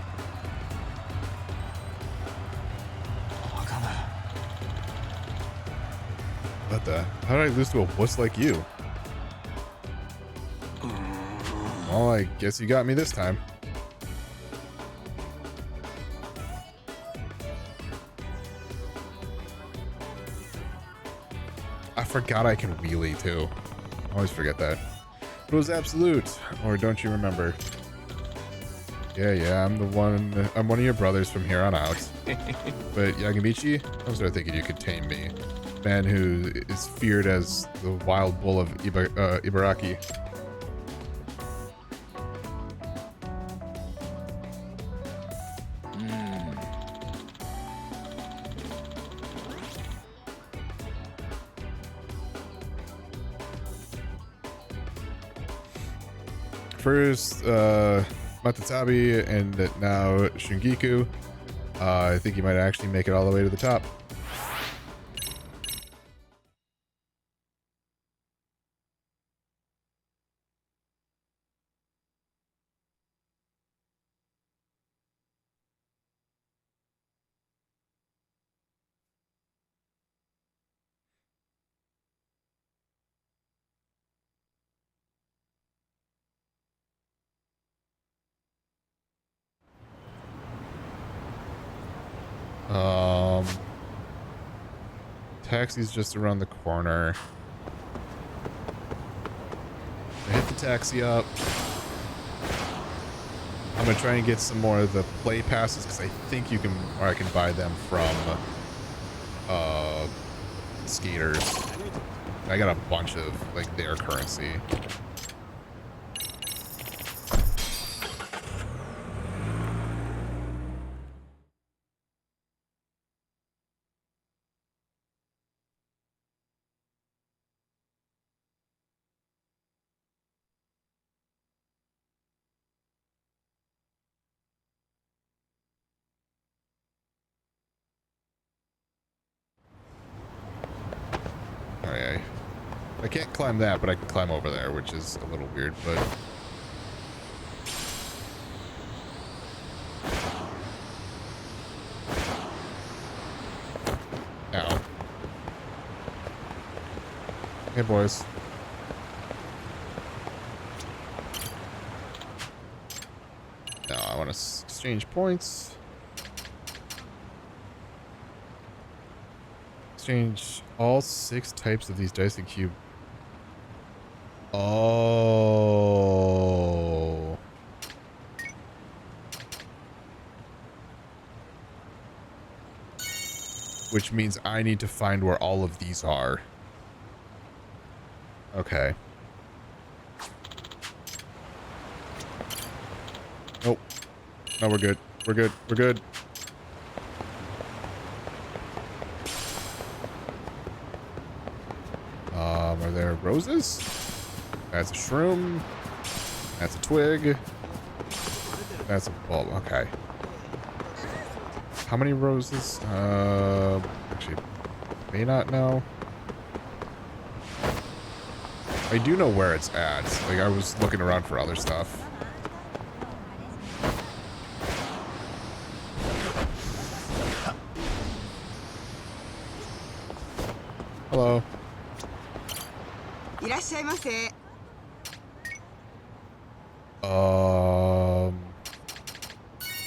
What the? How did I lose to a wuss like you? Well, I guess you got me this time. I forgot I can wheelie too. I always forget that. It was absolute, or don't you remember? Yeah, I'm one of your brothers from here on out. But Yagamichi, I started thinking you could tame me. Man who is feared as the wild bull of Ibaraki. First, Matatabi and now Shungiku. I think you might actually make it all the way to the top. Taxi's just around the corner. I hit the taxi up. I'm gonna try and get some more of the play passes because I think you can, or I can buy them from skaters. I got a bunch of like their currency. I can't climb that, but I can climb over there, which is a little weird, but... Ow. Hey, boys. Now, I want to exchange points. Exchange all 6 types of these dice and cube. Oh. Which means I need to find where all of these are. Okay. Nope. No, we're good. We're good. We're good. Are there roses? That's a shroom. That's a twig. That's a bulb. Okay. How many roses? Actually, may not know. I do know where it's at. Like, I was looking around for other stuff. Hello.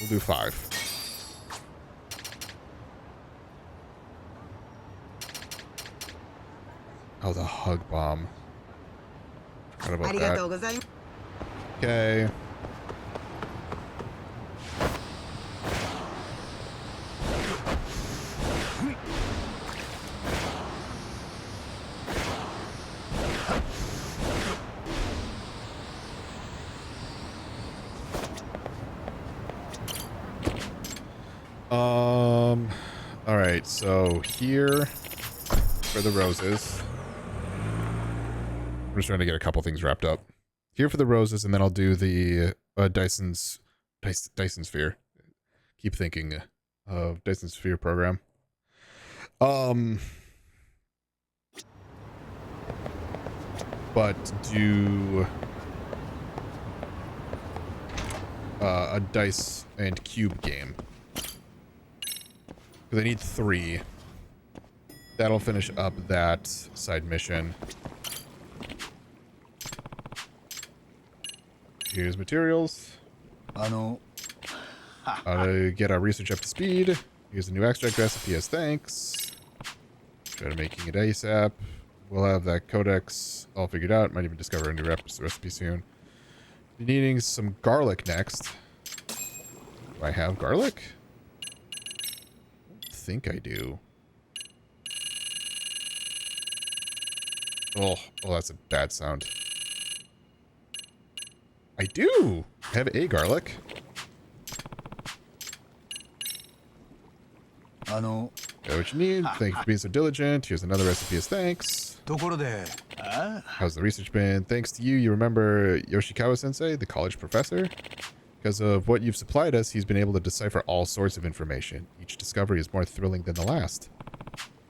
We'll do 5. Oh, the hug bomb. Forgot about that. Okay. All right, so here for the roses. I'm just trying to get a couple things wrapped up. Here for the roses, and then I'll do the Dyson's Dyson Sphere. Keep thinking of Dyson Sphere program. But do a dice and cube game. Because I need 3. That'll finish up that side mission. Here's materials. Get our research up to speed. Here's a new extract recipe as thanks. Try to making it ASAP. We'll have that codex all figured out. Might even discover a new recipe soon. Be needing some garlic next. Do I have garlic? I don't think I do. Oh, that's a bad sound. I do have a garlic. Got what you need. Thank you for being so diligent. Here's another recipe as thanks. How's the research been? Thanks to you, you remember Yoshikawa-sensei, the college professor? Because of what you've supplied us, he's been able to decipher all sorts of information. Each discovery is more thrilling than the last.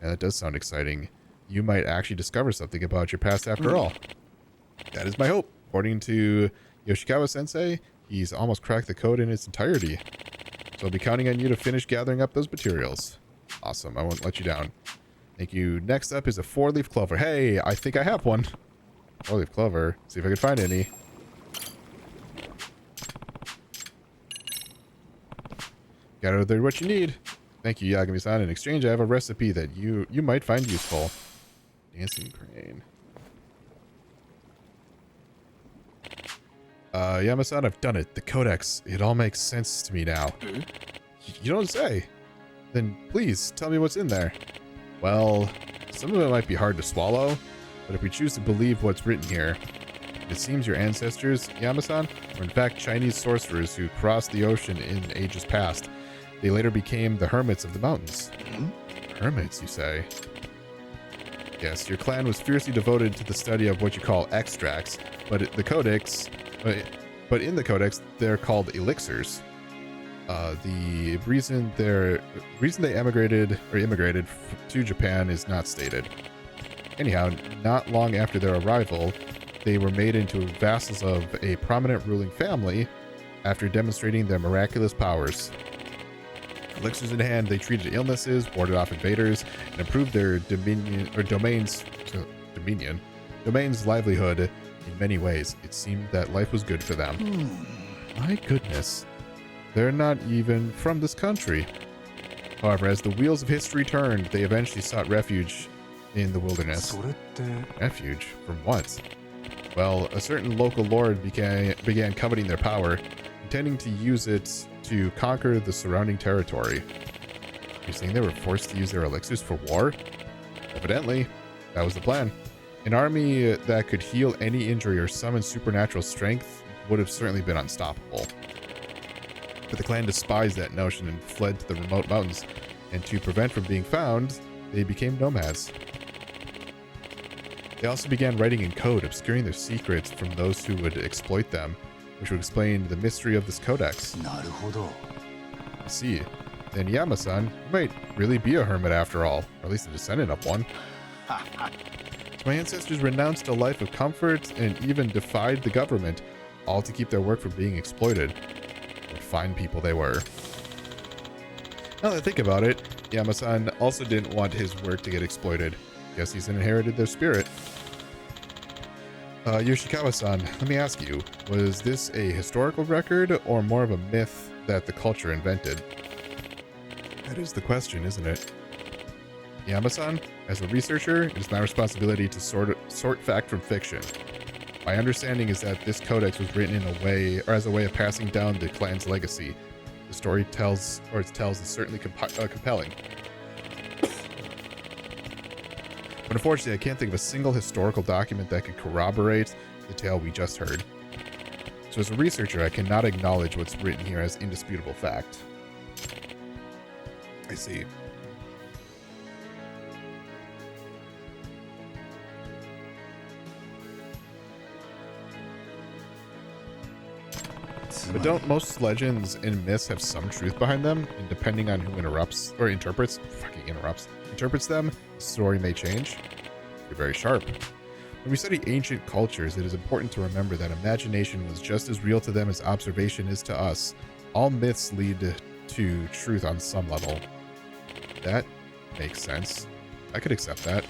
And that does sound exciting. You might actually discover something about your past after all. That is my hope. According to Yoshikawa-sensei, he's almost cracked the code in its entirety. So I'll be counting on you to finish gathering up those materials. Awesome. I won't let you down. Thank you. Next up is a 4-leaf clover. Hey, I think I have one. 4-leaf clover. See if I can find any. Got out there what you need. Thank you, Yagami-san. In exchange, I have a recipe that you might find useful. Dancing crane. Yama-san, I've done it. The codex. It all makes sense to me now. You don't say. Then please, tell me what's in there. Well, some of it might be hard to swallow, but if we choose to believe what's written here, it seems your ancestors, Yama-san, were in fact Chinese sorcerers who crossed the ocean in ages past. They later became the hermits of the mountains. Hermits, you say? Yes, your clan was fiercely devoted to the study of what you call extracts, but in the codex, they're called elixirs. The reason they immigrated to Japan is not stated. Anyhow, not long after their arrival, they were made into vassals of a prominent ruling family after demonstrating their miraculous powers. Elixirs in hand, they treated illnesses, warded off invaders, and improved their domain's livelihood in many ways. It seemed that life was good for them. My goodness. They're not even from this country. However, as the wheels of history turned, they eventually sought refuge in the wilderness. Refuge? From what? Well, a certain local lord began coveting their power, intending to use it to conquer the surrounding territory. You're saying they were forced to use their elixirs for war? Evidently, that was the plan. An army that could heal any injury or summon supernatural strength would have certainly been unstoppable. But the clan despised that notion and fled to the remote mountains, and to prevent from being found, they became nomads. They also began writing in code, obscuring their secrets from those who would exploit them, which would explain the mystery of this codex. I see. Then Yama-san, you might really be a hermit after all, or at least a descendant of one. So my ancestors renounced a life of comfort and even defied the government, all to keep their work from being exploited. What fine people they were. Now that I think about it, Yama-san also didn't want his work to get exploited. Guess he's inherited their spirit. Yoshikawa-san, let me ask you, was this a historical record or more of a myth that the culture invented? That is the question, isn't it? Yama-san, as a researcher, it is my responsibility to sort fact from fiction. My understanding is that this codex was written in a way, or as a way of passing down the clan's legacy. The story it tells is certainly compelling. But unfortunately, I can't think of a single historical document that could corroborate the tale we just heard. So as a researcher, I cannot acknowledge what's written here as indisputable fact. I see. But don't most legends and myths have some truth behind them? And depending on who interprets them, the story may change. You're very sharp. When we study ancient cultures, it is important to remember that imagination was just as real to them as observation is to us. All myths lead to truth on some level. That makes sense. I could accept that.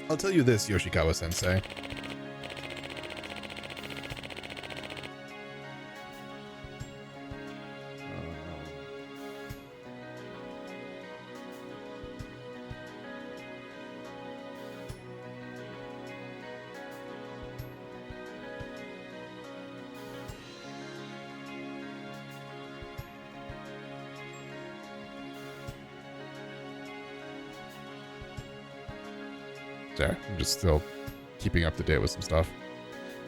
I'll tell you this, Yoshikawa-sensei. There, I'm just still keeping up to date with some stuff.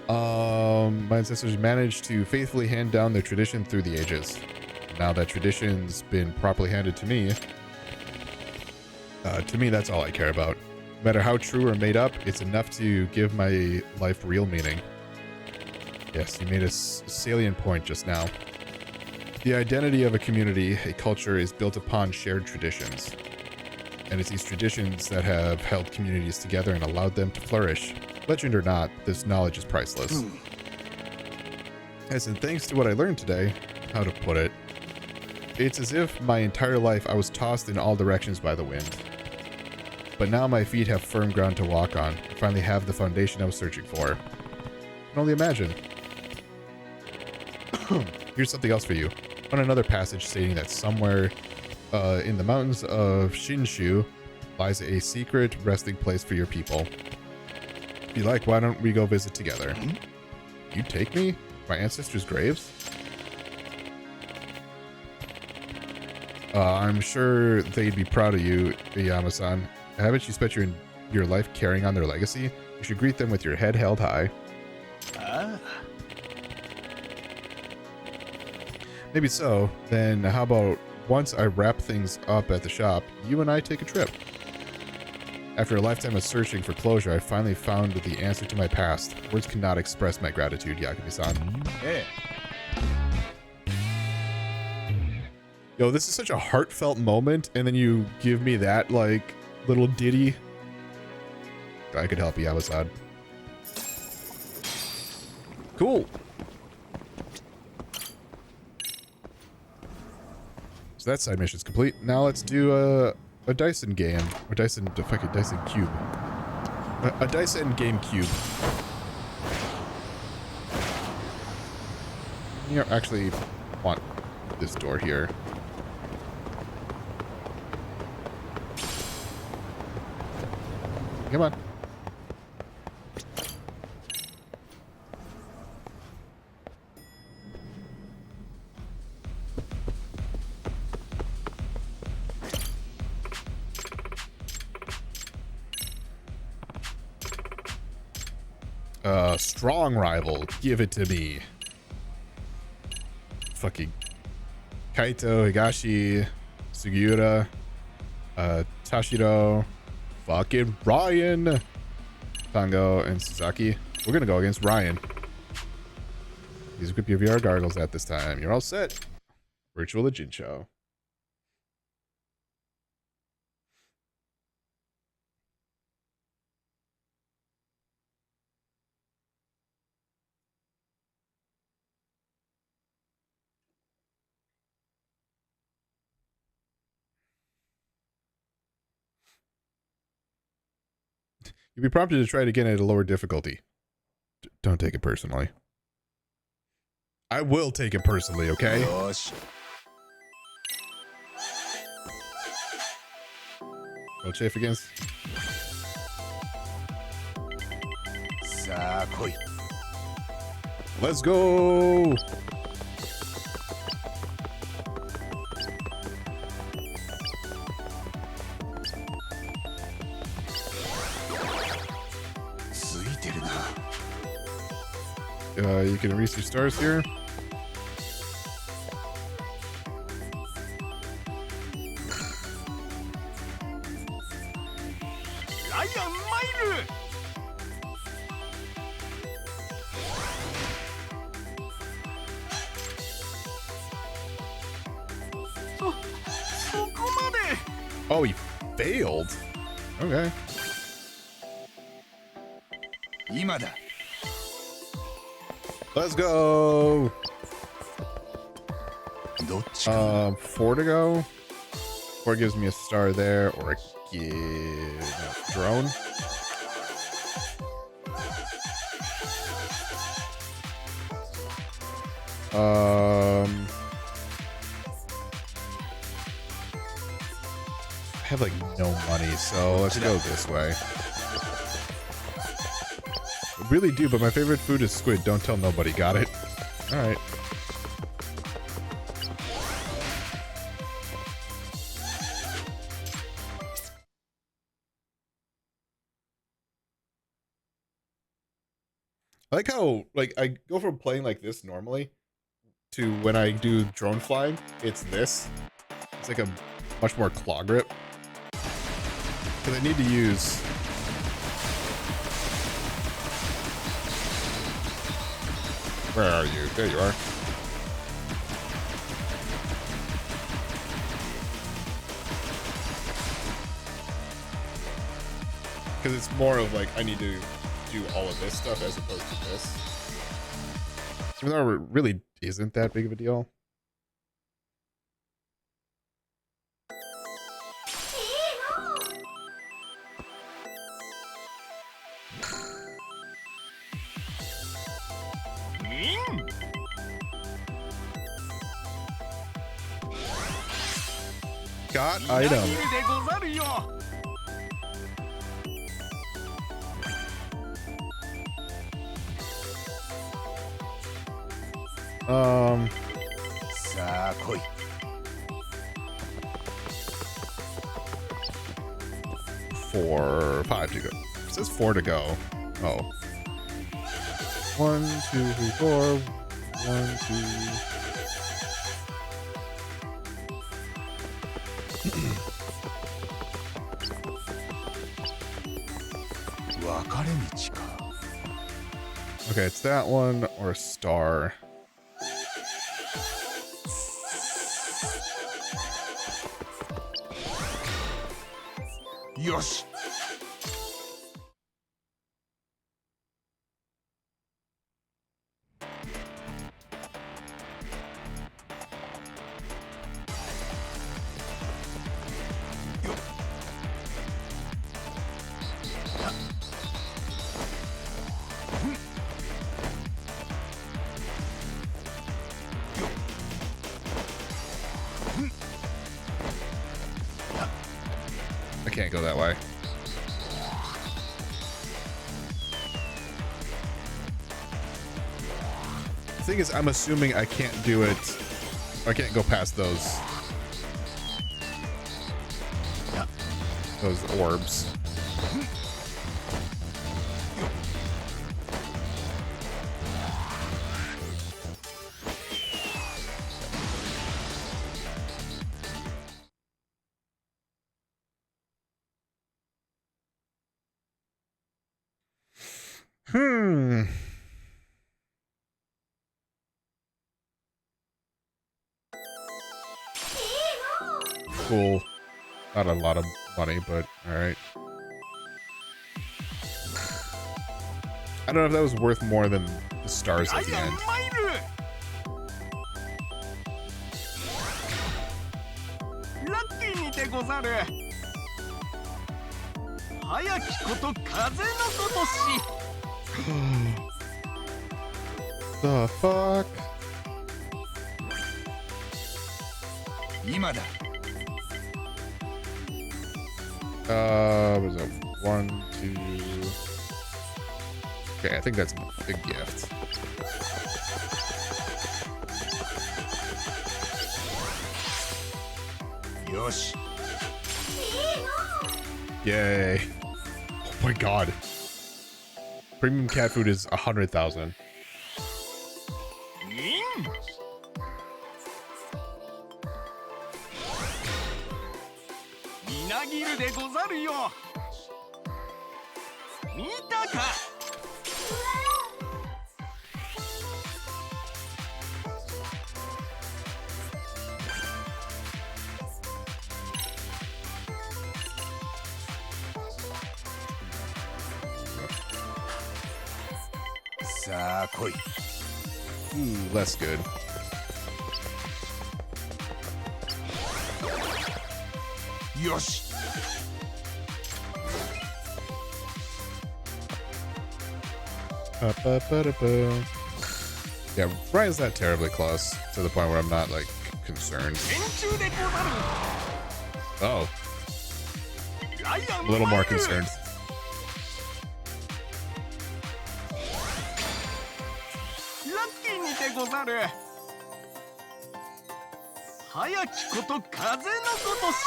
My ancestors managed to faithfully hand down their tradition through the ages. Now that tradition's been properly handed to me, that's all I care about. No matter how true or made up, it's enough to give my life real meaning. Yes, you made a salient point just now. The identity of a community, a culture, is built upon shared traditions. And it's these traditions that have held communities together and allowed them to flourish. Legend or not, this knowledge is priceless. As in, thanks to what I learned today, how to put it, it's as if my entire life I was tossed in all directions by the wind. But now my feet have firm ground to walk on. I finally have the foundation I was searching for. I can only imagine. Here's something else for you. On another passage stating that somewhere in the mountains of Shinshu lies a secret resting place for your people. If you like, why don't we go visit together? You take me? My ancestors' graves? I'm sure they'd be proud of you, Iyama-san. Haven't you spent your life carrying on their legacy? You should greet them with your head held high. Maybe so. Then how about once I wrap things up at the shop, you and I take a trip. After a lifetime of searching for closure, I finally found the answer to my past. Words cannot express my gratitude, Yakubi-san. Hey. Yo, this is such a heartfelt moment, and then you give me that, like, little ditty. I could help you, Yakubi-san. Cool. So that side mission's complete. Now let's do a Dyson game. Or Dyson cube. A Dyson game cube. You know, actually want this door here. Come on. Strong rival. Give it to me. Fucking Kaito, Higashi, Sugiura, Tashiro, fucking Ryan, Tango, and Sasaki. We're gonna go against Ryan. Please equip your VR goggles at this time. You're all set. Virtual Legend Show. You'll be prompted to try it again at a lower difficulty. Don't take it personally. I will take it personally, okay? No chafe against. Let's go! You can erase your stars here. Oh, he failed. Okay. 今だ Let's go. どっちか 4 to go. 4 gives me a star there, or a drone. I have like no money, so let's go this way. I really do, but my favorite food is squid. Don't tell nobody. Got it? All right. I like how, like, I go from playing like this normally to when I do drone flying, it's this. It's like a much more claw grip. Because I need to use... Where are you? There you are. Because it's more of like, I need to do all of this stuff as opposed to this. Even though it really isn't that big of a deal. Got item.さあ来い 4, 5 to go. It says 4 to go. Oh. 1, 2, 3, 4. 1, 2. 分かれ道か Okay, it's that one or a star. Yosh. I can't go that way. The thing is, I'm assuming I can't do it. I can't go past those orbs. Cool. Not a lot of money, but alright. I don't know if that was worth more than the stars at the end. The fuck? 今だ Was it 1, 2? Okay, I think that's a gift. Yosh. Yay. Oh my god. Premium cat food is 100,000. さあ来い。 Ooh, less good. よし。 Ba-ba-ba-da-ba. Yeah, Brian's not terribly close to the point where I'm not like concerned. 円柱でござる。 Oh, ライアン a little more 参る。 concerned. ラッキーにてござる。早きこと風のごとし。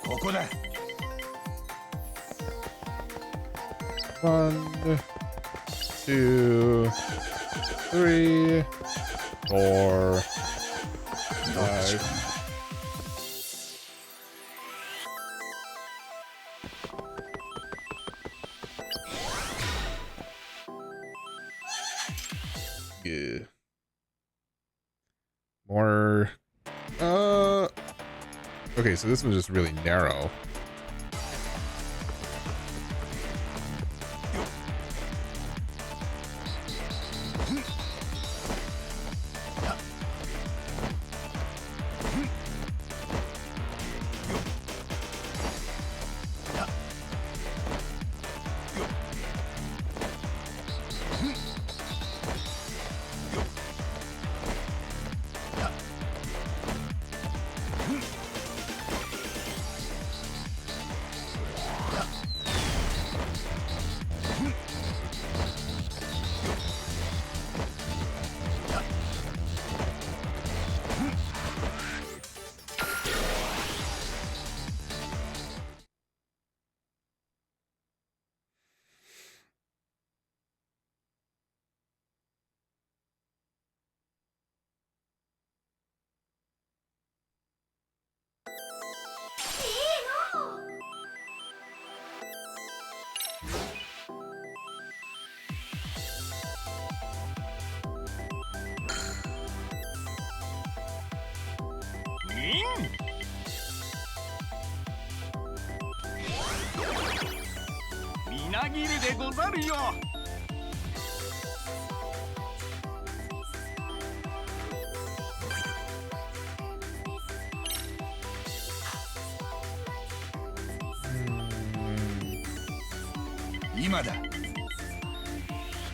ここだ。 1, 2, 3, 4, 5. Yeah. More. Okay, so this was just really narrow.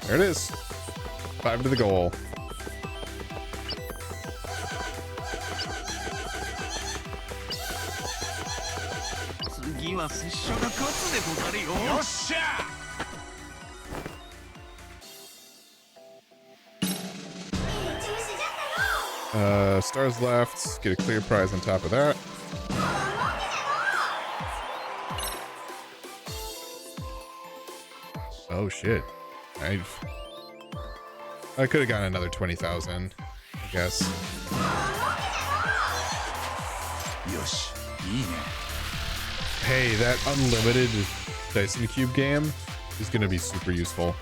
There it is. 5 to the goal. Stars left. Get a clear prize on top of that. Oh shit. I could have gotten another 20,000, I guess. Hey, that unlimited Dyson Cube game is going to be super useful.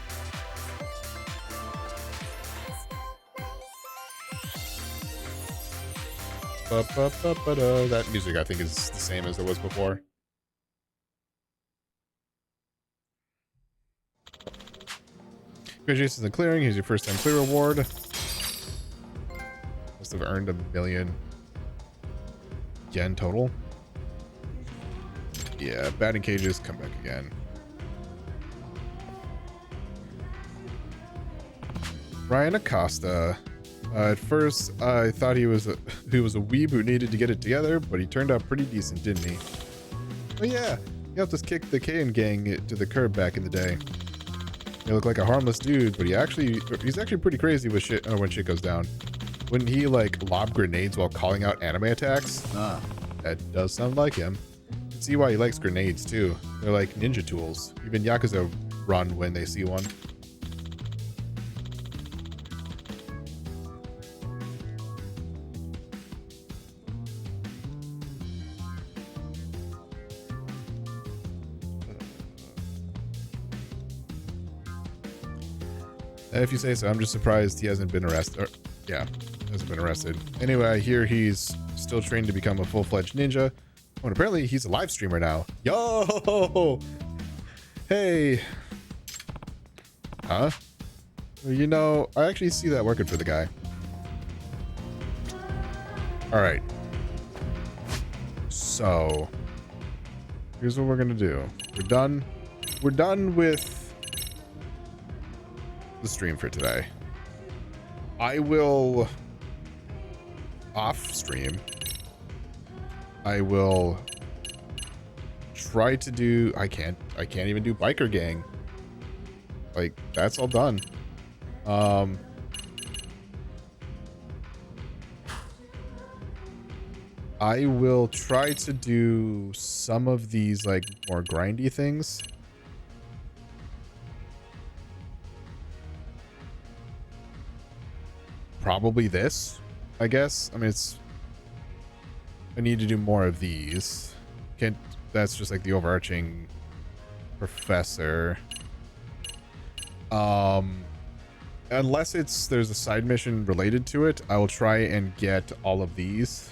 That music, I think, is the same as it was before. Congratulations on clearing. Here's your first time clear reward. Must have earned 1,000,000 yen total. Yeah, batting cages, come back again. Ryan Acosta. At first, I thought he was a weeb who needed to get it together, but he turned out pretty decent, didn't he? Oh yeah, he helped us kick the Kayan gang to the curb back in the day. He looked like a harmless dude, but he's actually pretty crazy with shit when shit goes down. Wouldn't he like lob grenades while calling out anime attacks? That does sound like him. You can see why he likes grenades too. They're like ninja tools. Even Yakuza run when they see one. If you say so. I'm just surprised he hasn't been arrested. Yeah, hasn't been arrested. Anyway, I hear he's still training to become a full-fledged ninja. Oh, and apparently he's a live streamer now. Yo! Hey! Huh? Well, you know, I actually see that working for the guy. Alright. So, here's what we're gonna do. We're done. We're done with the stream for today. I will off stream. I will try to do. I can't even do biker gang. Like, that's all done. I will try to do some of these like more grindy things. Probably this, I guess. I mean, I need to do more of these. That's just like the overarching professor. Unless there's a side mission related to it, I will try and get all of these.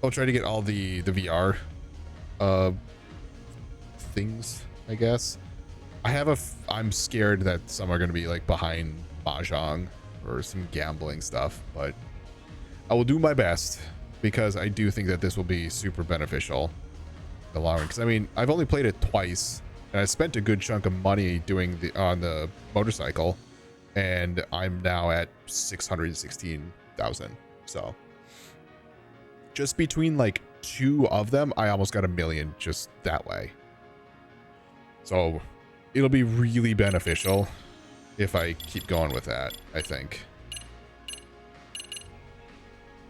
I'll try to get all the VR things, I guess. I'm scared that some are going to be like behind mahjong or some gambling stuff, but I will do my best because I do think that this will be super beneficial in the long run. Because I mean, I've only played it twice, and I spent a good chunk of money on the motorcycle, and I'm now at 616,000. So just between like 2 of them, I almost got $1 million just that way. So it'll be really beneficial if I keep going with that, I think.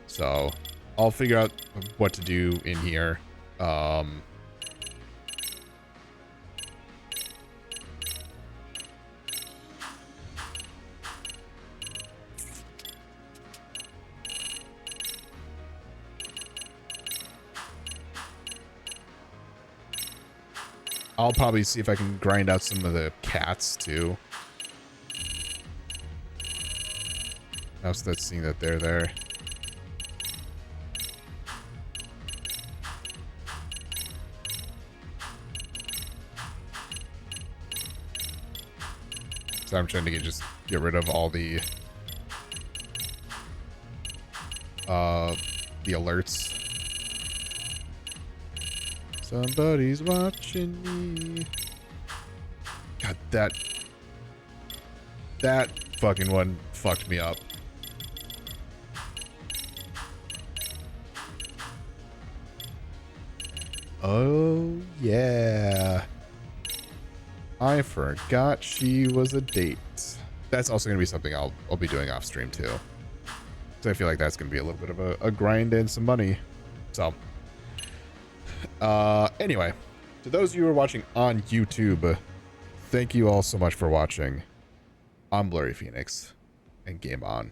So I'll figure out what to do in here. I'll probably see if I can grind out some of the cats too. Now start seeing that they're there. So I'm trying to get rid of all the alerts. Somebody's watching me. God, that fucking one fucked me up. Oh yeah. I forgot she was a date. That's also gonna be something I'll be doing off stream too. So I feel like that's gonna be a little bit of a grind and some money. So anyway, to those of you who are watching on YouTube, thank you all so much for watching. I'm Blurry Phoenix, and game on.